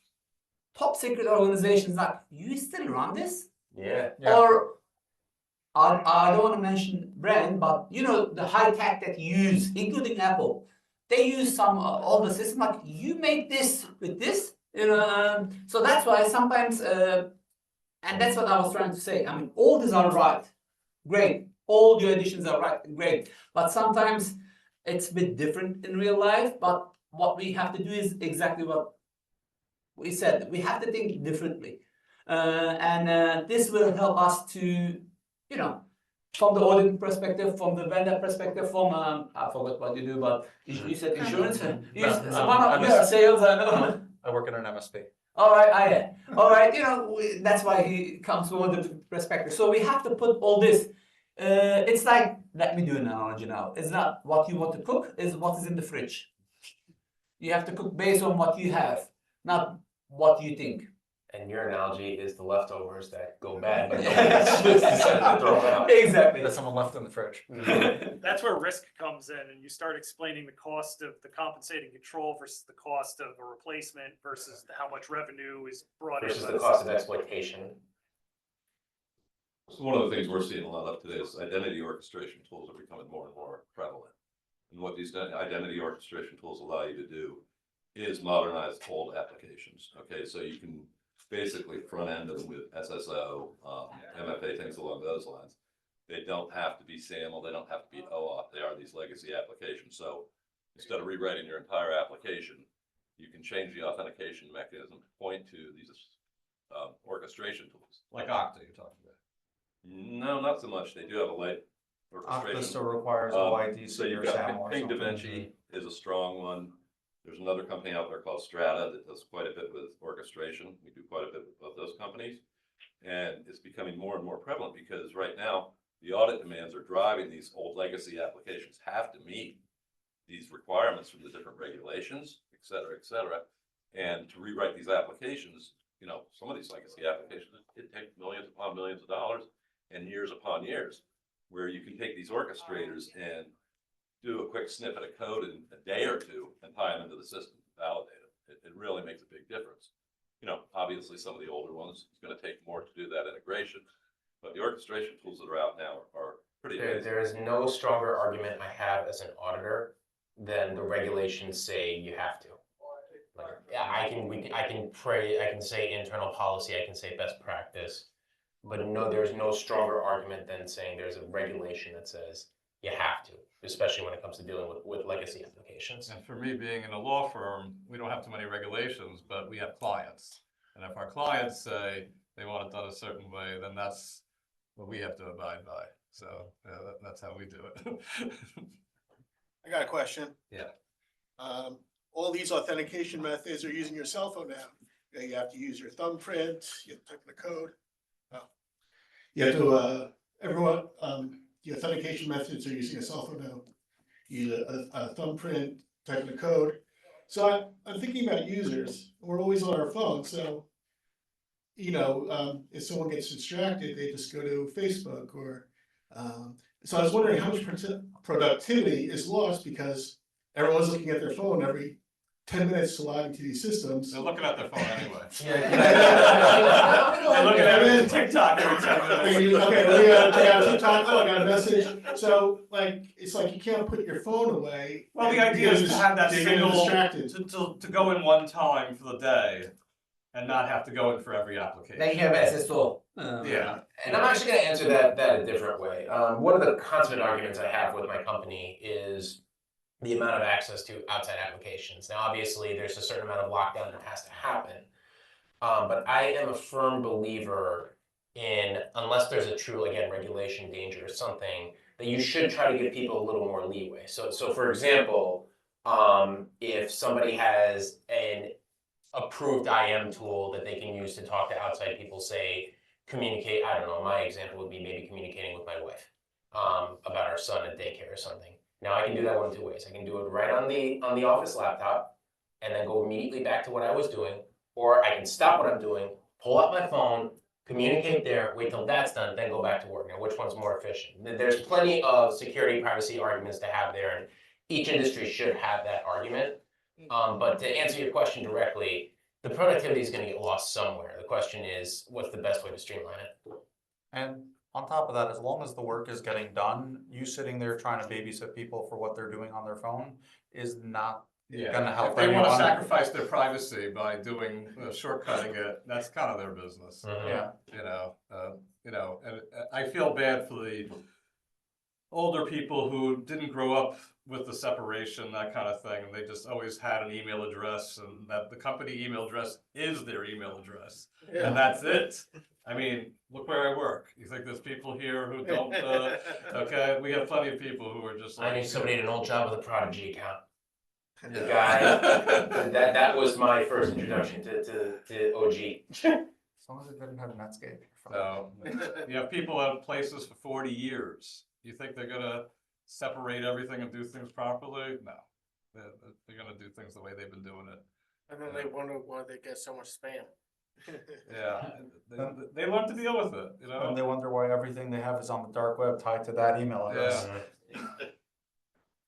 top secret organizations like, you still run this? Yeah. Or I don't want to mention brand, but the high tech that you use, including Apple, they use some older system like, you make this with this, so that's why sometimes, and that's what I was trying to say. I mean, all these are right, great. All your additions are right, great. But sometimes it's a bit different in real life. But what we have to do is exactly what we said. We have to think differently. And this will help us to, you know, from the audit perspective, from the vendor perspective, from I forgot what you do, but you said insurance. You are sales. I work in an MSP. All right, all right. You know, that's why he comes from the perspective. So we have to put all this. It's like, let me do an analogy now. It's not what you want to cook, it's what is in the fridge. You have to cook based on what you have, not what you think. And your analogy is the leftovers that go bad, but nobody decided to throw them out. Exactly. That someone left in the fridge. That's where risk comes in, and you start explaining the cost of the compensating control versus the cost of a replacement versus how much revenue is brought in. Versus the cost of exploitation. So one of the things we're seeing a lot of today is identity orchestration tools are becoming more and more prevalent. And what these identity orchestration tools allow you to do is modernize old applications. Okay, so you can basically front end them with SSO, MFA, things along those lines. They don't have to be SAML, they don't have to be OAuth, they are these legacy applications. So instead of rewriting your entire application, you can change the authentication mechanism to point to these orchestration tools. Like Okta you're talking about. No, not so much. They do have a light orchestration. Okta still requires OID, So so you've your got SAML or Ping something. DaVinci is a strong one. There's another company out there called Strata that does quite a bit with orchestration. We do quite a bit with both those companies. And it's becoming more and more prevalent because right now the audit demands are driving these old legacy applications have to meet these requirements from the different regulations, et cetera, and to rewrite these applications, you know, some of these legacy applications, it takes millions upon millions of dollars and years upon years, where you can take these orchestrators and do a quick snippet of code in a day or two and tie them into the system, validate them. It really makes a big difference. You know, obviously some of the older ones, it's going to take more to do that integration, but the orchestration tools that are out now are pretty amazing. There is no stronger argument I have as an auditor than the regulations say you have to. Like, yeah, I can say internal policy, I can say best practice, but no, there's no stronger argument than saying there's a regulation that says you have to, especially when it comes to dealing with legacy applications. And for me, being in a law firm, we don't have too many regulations, but we have clients. And if our clients say they want it done a certain way, then that's what we have to abide by. So yeah, that's how we do it. I got a question. Yeah. All these authentication methods are using your cell phone now. You have to use your thumbprint, you have to type in the code. You have to, everyone, the authentication methods are using a cell phone now. Use a thumbprint, type in the code. So I'm thinking about users. We're always on our phone, so you know, if someone gets distracted, they just go to Facebook or. So I was wondering how much productivity is lost because everyone's looking at their phone every 10 minutes to log into these systems. They're looking at their phone anyway. They're looking at TikTok every 10 minutes. Okay, yeah, TikTok, oh, I got a message. So like, it's like you can't put your phone away. Well, the idea is to have that You're getting single, distracted. to go in one time for the day and not have to go in for every application. Then you have access to all. Yeah. And I'm actually going to answer that a different way. One of the constant arguments I have with my company is the amount of access to outside applications. Now, obviously, there's a certain amount of lockdown that has to happen. But I am a firm believer in, unless there's a true, again, regulation danger or something, that you should try to give people a little more leeway. So for example, if somebody has an approved IM tool that they can use to talk to outside people, say, communicate, I don't know, my example would be maybe communicating with my wife about our son at daycare or something. Now I can do that one of two ways. I can do it right on the office laptop and then go immediately back to what I was doing, or I can stop what I'm doing, pull out my phone, communicate there, wait till that's done, then go back to work. Now, which one's more efficient? There's plenty of security privacy arguments to have there, and each industry should have that argument. But to answer your question directly, the productivity is going to get lost somewhere. The question is, what's the best way to streamline it? And on top of that, as long as the work is getting done, you sitting there trying to babysit people for what they're doing on their phone is not gonna help If they want to anyone. sacrifice their privacy by doing, shortcutting it, that's kind of their business. Yeah. You know, and I feel bad for older people who didn't grow up with the separation, that kind of thing, and they just always had an email address, and that the company email address is their email address, and that's it. I mean, look where I work. You think there's people here who don't, okay, we have plenty of people who are just like. I knew somebody at an old job with a Prodigy account. The Yeah. guy, that was my first introduction to OG. As long as it didn't have Netscape. So, you have people at places for 40 years. You think they're gonna separate everything and do things properly? No. They're gonna do things the way they've been doing it. And then they wonder why they get so much spam. Yeah, they learn to deal with it, you know? And they wonder why everything they have is on the dark web tied to that email address. Yeah.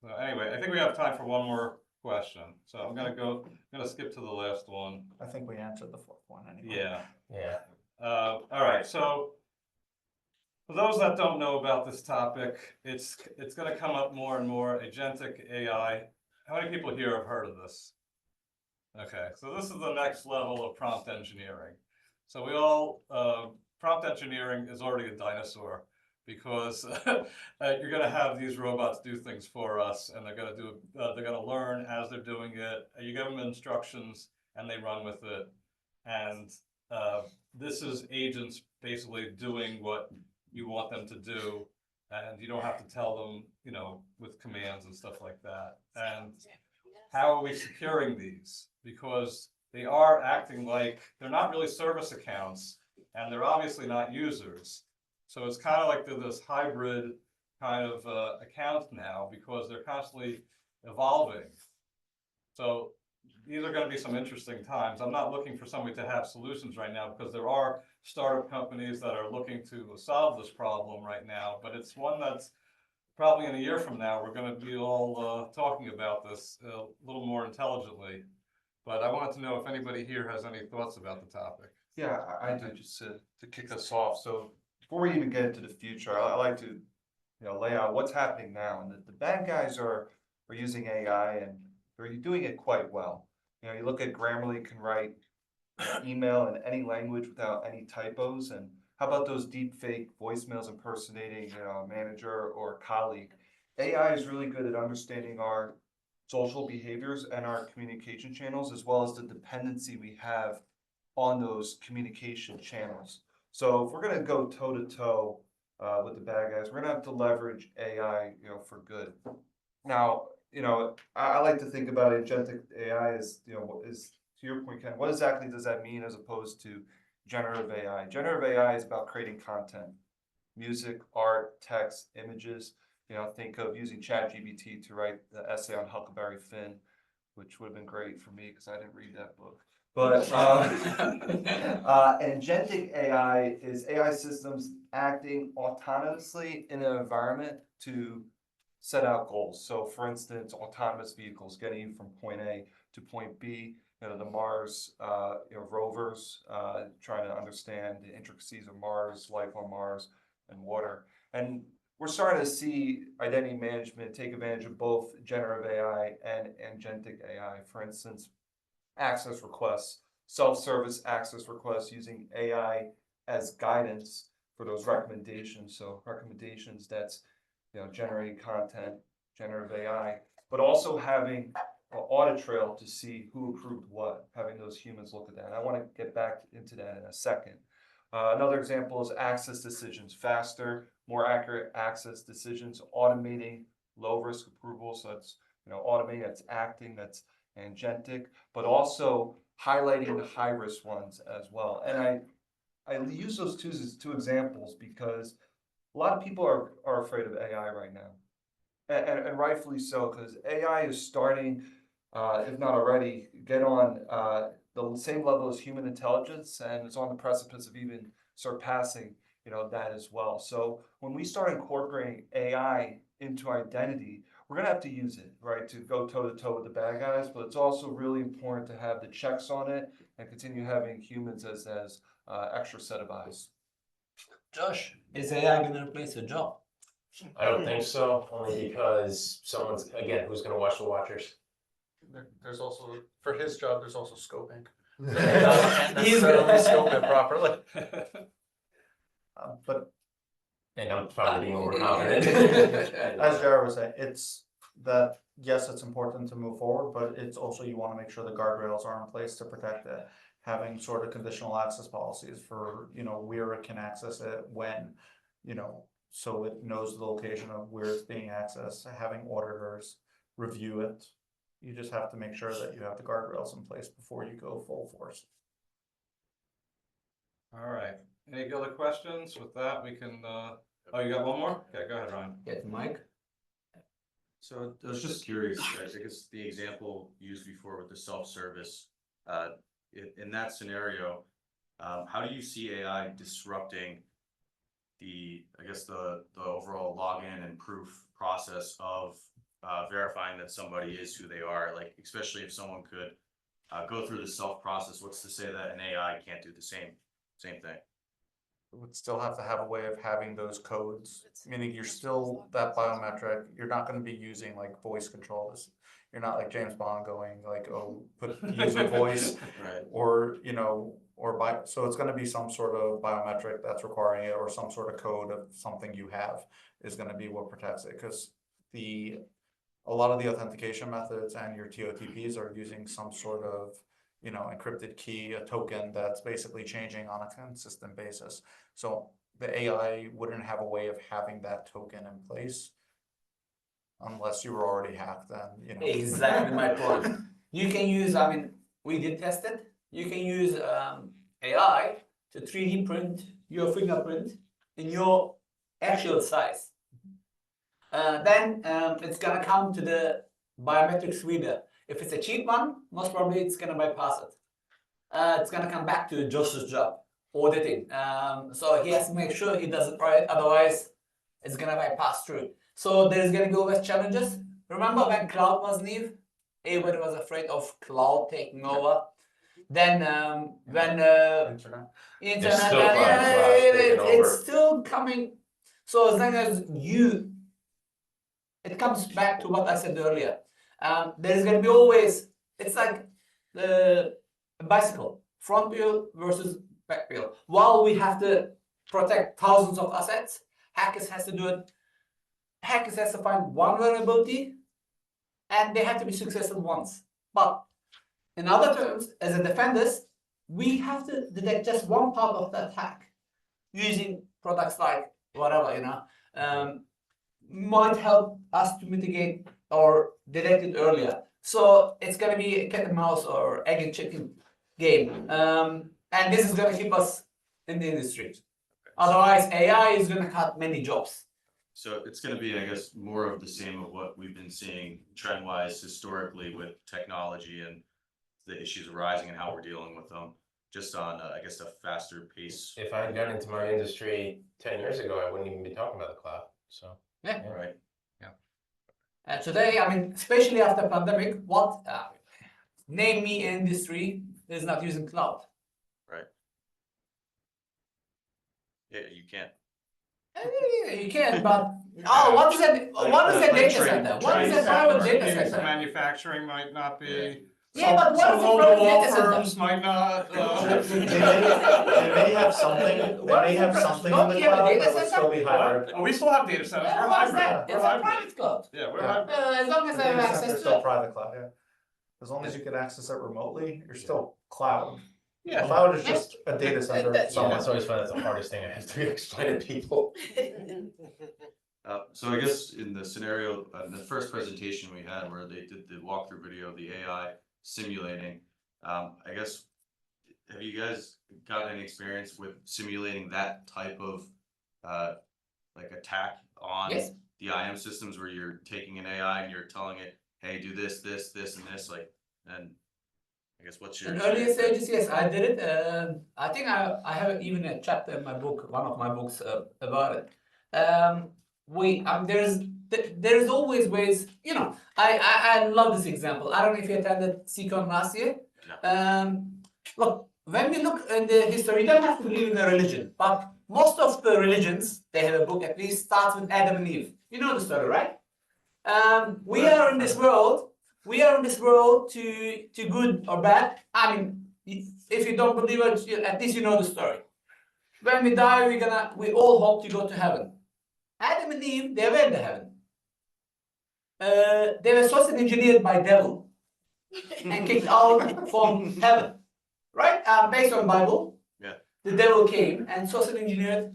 So anyway, I think we have time for one more question. So I'm gonna skip to the last one. I think we answered the fourth one anyway. Yeah. Yeah. All right, so for those that don't know about this topic, it's gonna come up more and more, agentic AI. How many people here have heard of this? Okay, so this is the next level of prompt engineering. So we all, prompt engineering is already a dinosaur because you're gonna have these robots do things for us, and they're gonna learn as they're doing it. You give them instructions and they run with it. And this is agents basically doing what you want them to do, and you don't have to tell them, you know, with commands and stuff like that. And how are we securing these? Because they are acting like they're not really service accounts, and they're obviously not users. So it's kind of like they're this hybrid kind of account now, because they're constantly evolving. So these are going to be some interesting times. I'm not looking for somebody to have solutions right now, because there are startup companies that are looking to solve this problem right now, but it's one that's probably in a year from now, we're going to be all talking about this a little more intelligently. But I wanted to know if anybody here has any thoughts about the topic. Yeah, I do, just to kick us off. So before we even get into the future, I like to, lay out what's happening now. And the bad guys are using AI, and they're doing it quite well. You look at Grammarly can write email in any language without any typos. And how about those deep fake voicemails impersonating, a manager or a colleague? AI is really good at understanding our social behaviors and our communication channels, as well as the dependency we have on those communication channels. So if we're going to go toe to toe with the bad guys, we're going to have to leverage AI, for good. Now, I like to think about agentic AI as, is, to your point, Ken, what exactly does that mean as opposed to generative AI? Generative AI is about creating content, music, art, text, images. Think of using ChatGPT to write the essay on Huckleberry Finn, which would have been great for me because I didn't read that book. But agentic AI is AI systems acting autonomously in an environment to set out goals. So for instance, autonomous vehicles getting you from point A to point B, the Mars rovers trying to understand the intricacies of Mars, life on Mars, and water. And we're starting to see identity management take advantage of both generative AI and agentic AI. For instance, access requests, self-service access requests using AI as guidance for those recommendations. So recommendations that's generating content, generative AI, but also having an audit trail to see who approved what, having those humans look at that. And I want to get back into that in a second. Another example is access decisions, faster, more accurate access decisions, automating low risk approvals. So that's automating, that's acting, that's agentic, but also highlighting the high risk ones as well. And I use those two examples because a lot of people are afraid of AI right now, and rightfully so, because AI is starting, if not already, get on the same level as human intelligence, and it's on the precipice of even surpassing, that as well. So when we start incorporating AI into identity, we're gonna have to use it, right, to go toe to toe with the bad guys. But it's also really important to have the checks on it and continue having humans as extra set of eyes. Josh, is AI going to replace your job? I don't think so, only because someone's, again, who's going to watch the watchers? There's also, for his job, there's also scoping. He's gonna scope it properly. But And I'm probably being overconfident. As Jared was saying, it's that, yes, it's important to move forward, but it's also, you wanna make sure the guardrails are in place to protect it. Having sort of conditional access policies for, where it can access it, when, so it knows the location of where it's being accessed, having auditors review it. You just have to make sure that you have the guardrails in place before you go full force. All right, any other questions? With that, we can, oh, you got one more? Okay, go ahead, Ryan. Get Mike. So I was just curious, I guess the example used before with the self-service, in that scenario, how do you see AI disrupting the overall login and proof process of verifying that somebody is who they are, like especially if someone could go through the self process, what's to say that an AI can't do the same thing? It would still have to have a way of having those codes, meaning you're still that biometric, you're not gonna be using like voice controls. You're not like James Bond going like, oh, use a voice, Right. or, so it's gonna be some sort of biometric that's requiring it, or some sort of code of something you have is gonna be what protects it, because a lot of the authentication methods and your TOTPs are using some sort of, encrypted key, a token that's basically changing on a consistent basis. So the AI wouldn't have a way of having that token in place unless you were already hacked, then, Exactly my point. You can use, we did test it. You can use AI to 3D print your fingerprint in your actual size. Then it's gonna come to the biometrics reader. If it's a cheap one, most probably it's gonna bypass it. It's gonna come back to Josh's job, auditing. So he has to make sure he does it right, otherwise it's gonna bypass through. So there's gonna be always challenges. Remember when cloud was new? Everybody was afraid of cloud taking over. Then when internet. It's still taking over. it's still coming. So as long as it comes back to what I said earlier. There's going to be always, it's like a bicycle, front wheel versus back wheel. While we have to protect thousands of assets, hackers has to do it. Hackers has to find one vulnerability, and they have to be successful once. But in other terms, as a defenders, we have to detect just one part of the attack using products like whatever, might help us to mitigate or detect it earlier. So it's going to be a cat and mouse or egg and chicken game. And this is going to keep us in the industry. Otherwise, AI is going to cut many jobs. So it's going to be, I guess, more of the same of what we've been seeing trend-wise historically with technology and the issues arising and how we're dealing with them, just on, I guess, a faster pace. If I had got into my industry 10 years ago, I wouldn't even be talking about the cloud. So yeah, right. Yeah. Today, especially after pandemic, name me an industry is not using cloud. Right. Yeah, you can't. You can, but what is a data center? What is a private data center? Manufacturing might not be. Yeah, but what is a private data center? Firms might not. They may have something. They may have something in the cloud, but it'll still be hybrid. Oh, we still have data centers. Yeah, We're what's hybrid. that? We're It's a hybrid. private cloud. Yeah, we're Yeah. hybrid. As long as The I have data access center's to still it. private cloud, yeah. As long as you can access it remotely, you're still cloud. Yeah. Cloud is just a data center yeah, somewhere. that's always fun. That's the hardest thing I have to explain to people. So I guess in the scenario, the first presentation we had where they did the walkthrough video of the AI simulating, I guess, have you guys gotten any experience with simulating that type of like attack on Yes. the IM systems where you're taking an AI and you're telling it, hey, do this, this, this, and this, and I guess what's your In earlier experience stages, yes, I did it. I think I have even a chapter in my book, one of my books, about it. There is always ways, I love this example. I don't know if you attended CCon last year. Look, when we look in the history, you don't have to believe in a religion, but most of the religions, they have a book at least, starts with Adam and Eve. You know the story, right? We are in this world to good or bad. If you don't believe it, at least you know the story. When we die, we all hope to go to heaven. Adam and Eve, they were in the heaven. They were social engineered by devil and kicked out from heaven, right? Based on Bible, Yeah. the devil came and social engineered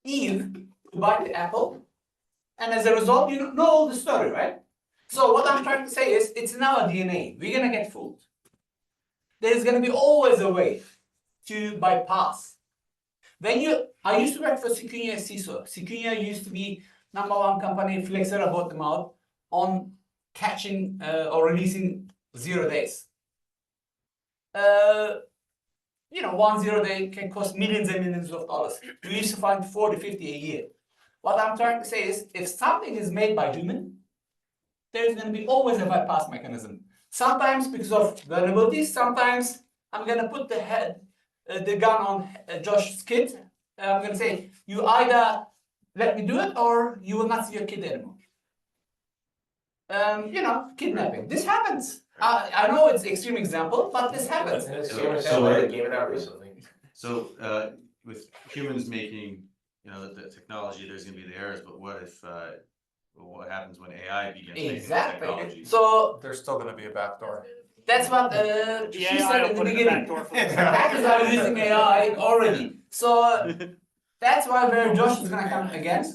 Eve to bite the apple, and as a result, you know all the story, right? So what I'm trying to say is, it's in our DNA. We're gonna get fooled. There's gonna be always a way to bypass. I used to work for Sequoia CISO. Sequoia used to be #1 company, Flexera bought them out on catching or releasing 0 days. 1 0 day can cost millions and millions of dollars. We used to find 40, 50 a year. What I'm trying to say is, if something is made by human, there's going to be always a bypass mechanism. Sometimes because of vulnerabilities, sometimes I'm going to put the gun on Josh's kid. I'm going to say, you either let me do it or you will not see your kid anymore. Kidnapping. This happens. I know it's an extreme example, but this happens. Gave it out recently. So, with humans making, the technology, there's gonna be the errors, but what if, what happens when AI begins making the technology? Exactly. So There's still gonna be a backdoor. that's what she said in the beginning. Hackers are using AI already. So that's why where Josh is gonna come again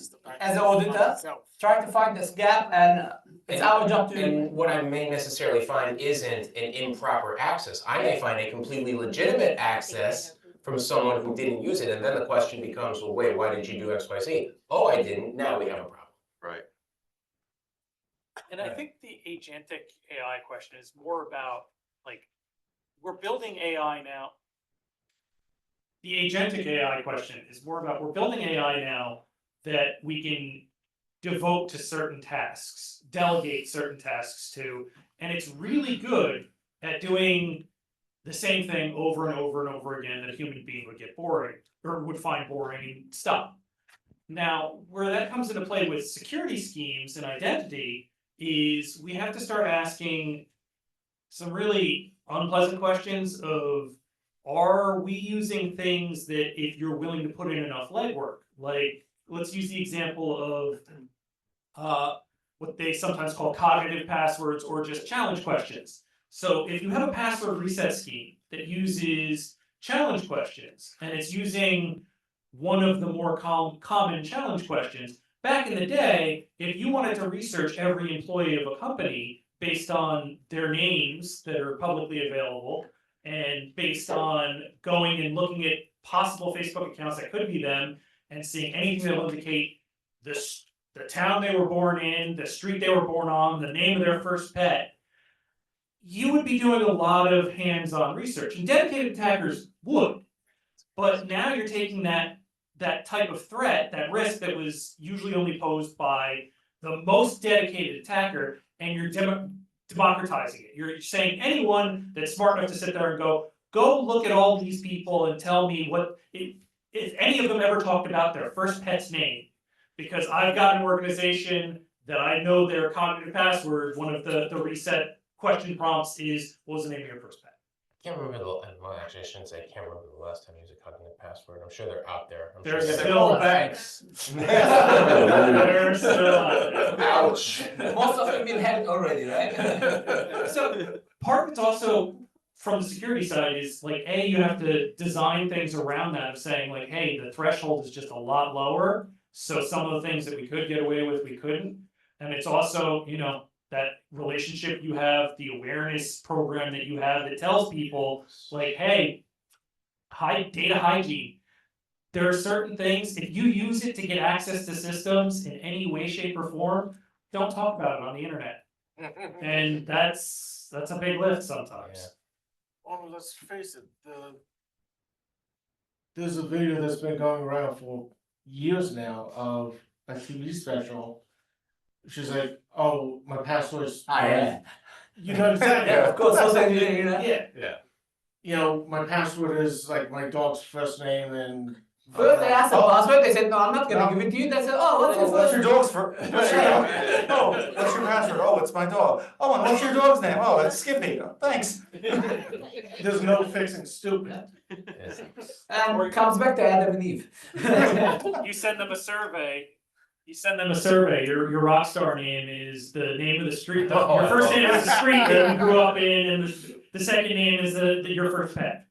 as an auditor, try to find this gap, and it's our job to. And what I may necessarily find isn't an improper access. I may find a completely legitimate access from someone who didn't use it, and then the question becomes, well, wait, why didn't you do X, Y, Z? Oh, I didn't. Now we have a problem. Right. And I think the agentic AI question is more about, like, we're building AI now. The agentic AI question is more about, we're building AI now that we can devote to certain tasks, delegate certain tasks to, and it's really good at doing the same thing over and over and over again that a human being would get boring or would find boring and stop. Now, where that comes into play with security schemes and identity is we have to start asking some really unpleasant questions of, are we using things that if you're willing to put in enough legwork? Like, let's use the example of what they sometimes call cognitive passwords or just challenge questions. So if you have a password reset scheme that uses challenge questions and it's using one of the more common challenge questions, back in the day, if you wanted to research every employee of a company based on their names that are publicly available and based on going and looking at possible Facebook accounts that could be them and seeing anything that will indicate the town they were born in, the street they were born on, the name of their first pet, you would be doing a lot of hands-on research. And dedicated attackers would. But now you're taking that type of threat, that risk that was usually only posed by the most dedicated attacker, and you're democratizing it. You're saying anyone that's smart enough to sit there and go look at all these people and tell me if any of them ever talked about their first pet's name. Because I've got an organization that I know their cognitive password, one of the reset question prompts is, what was the name of your first pet? I can't remember well, actually, I shouldn't say I can't remember the last time I used a cognitive password. I'm sure they're out there. There's sure still banks. They're still out there. Ouch. Most of them been hacked already, right? So part of it's also from the security side is like, you have to design things around that of saying like, hey, the threshold is just a lot lower. So some of the things that we could get away with, we couldn't. And it's also, that relationship you have, the awareness program that you have that tells people like, hey, data hygiene. There are certain things, if you use it to get access to systems in any way, shape, or form, don't talk about it on the internet. And that's a big lift sometimes. Yeah. Well, let's face it, there's a video that's been going around for years now of a TV special. She's like, oh, my password's. Yeah. You know exactly. Yeah, of course, social engineering, Yeah. My password is like my dog's first name and. First, they asked the password. They said, "No, I'm not going to give it to you." They said, "Oh, what's your dog's what's your password? Oh, it's my dog. Oh, and what's your dog's name? Oh, it's Skippy. Oh, thanks. There's no fixing stupid. And it comes back to Adam and Eve. You send them a survey, You send them a survey, your rock star name is the name of the street, Oh, your first I name love is the street that you grew up in, and the second name is your first pet.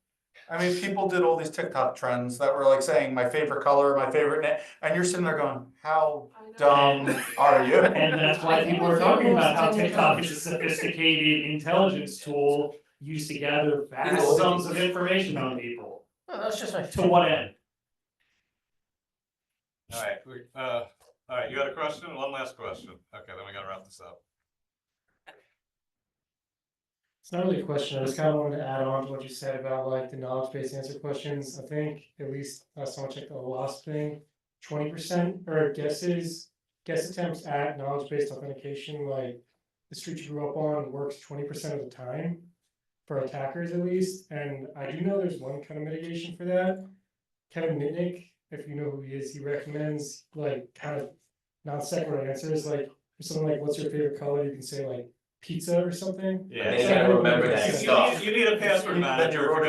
I mean, people did all these TikTok trends that were like saying my favorite color, my favorite name, and you're sitting there going, how dumb are you? And that's why people are talking about how TikTok is a sophisticated intelligence tool used to gather vast sums of information on people. No, that's just To what end? All right, you got a question? One last question. Okay, then we gotta wrap this up. It's not really a question, I just kind of wanted to add on to what you said about like the knowledge-based answer questions. I think at least last time I checked the WASP thing, 20% or guess attempts at knowledge-based authentication, like the street you grew up on works 20% of the time for attackers at least. And I do know there's one kind of mitigation for that. Kevin Mitnick, if you know who he is, he recommends like kind of non-sequitur answers, like for something like what's your favorite color, you can say like pizza or something. Yeah, you gotta remember that stuff. You need a password manager if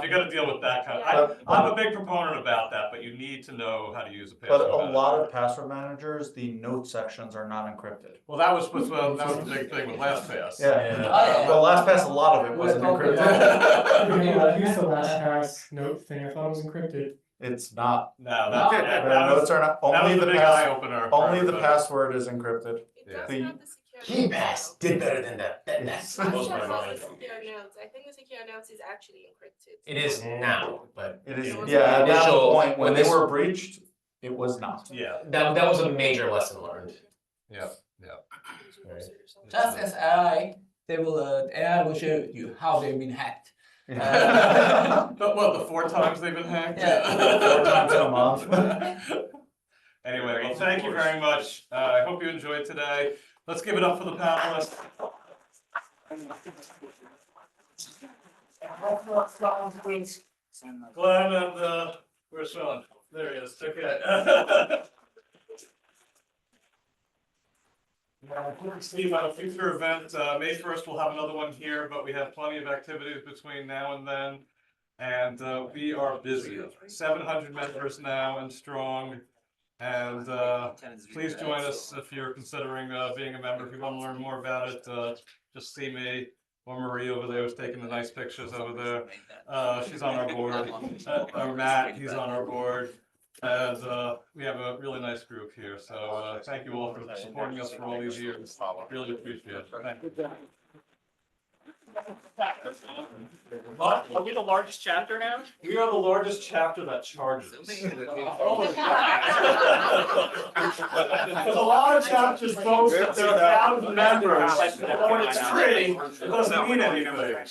you're gonna deal with that kind of. I'm a big proponent about that, but you need to know how to use a password But a manager. lot of password managers, the note sections are not encrypted. Well, that was the big thing with LastPass. Yeah. Well, LastPass, a lot of it wasn't encrypted. I used the LastPass note thing, I thought it was encrypted. It's not. No, The notes are not, only the big eye opener. only the password is encrypted. KeyPass did better than that. That blows my mind. I think the secure notes is actually encrypted. It is now, but It is, yeah, at that Initial- point, when when they this- were breached, it was not. Yeah. that was a major lesson learned. Yeah. Just as AI, AI will show you how they've been hacked. But what, the 4 times they've been hacked? Yeah. 4 times in a month. Anyway, well, thank you very much. I hope you enjoyed today. Let's give it up for the panelists. Glenn and, where's Sean? There he is, okay. Steve, on a future event, May 1st, we'll have another one here, but we have plenty of activities between now and then. And we are busy, 700 members now and strong. And please join us if you're considering being a member. If you want to learn more about it, just see me or Marie over there who's taking the nice pictures over there. She's on our board. Or Matt, he's on our board. And we have a really nice group here. So thank you all for supporting us for all these years. Really appreciate it. Thank you. Are we the largest chapter now? We are the largest chapter that charges. There's a lot of chapters, folks, that there are 1,000 members, but when it's free, it doesn't mean anything. It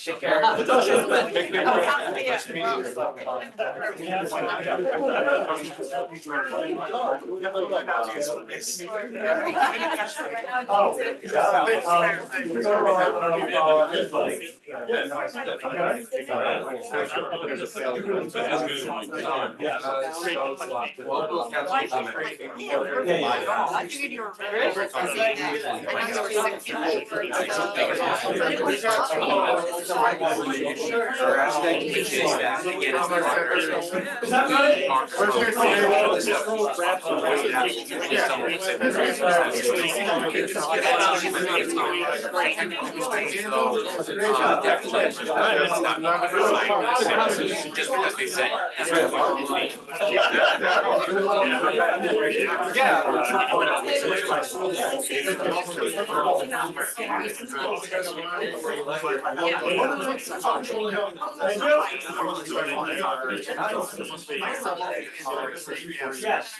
Just because they say. Yes.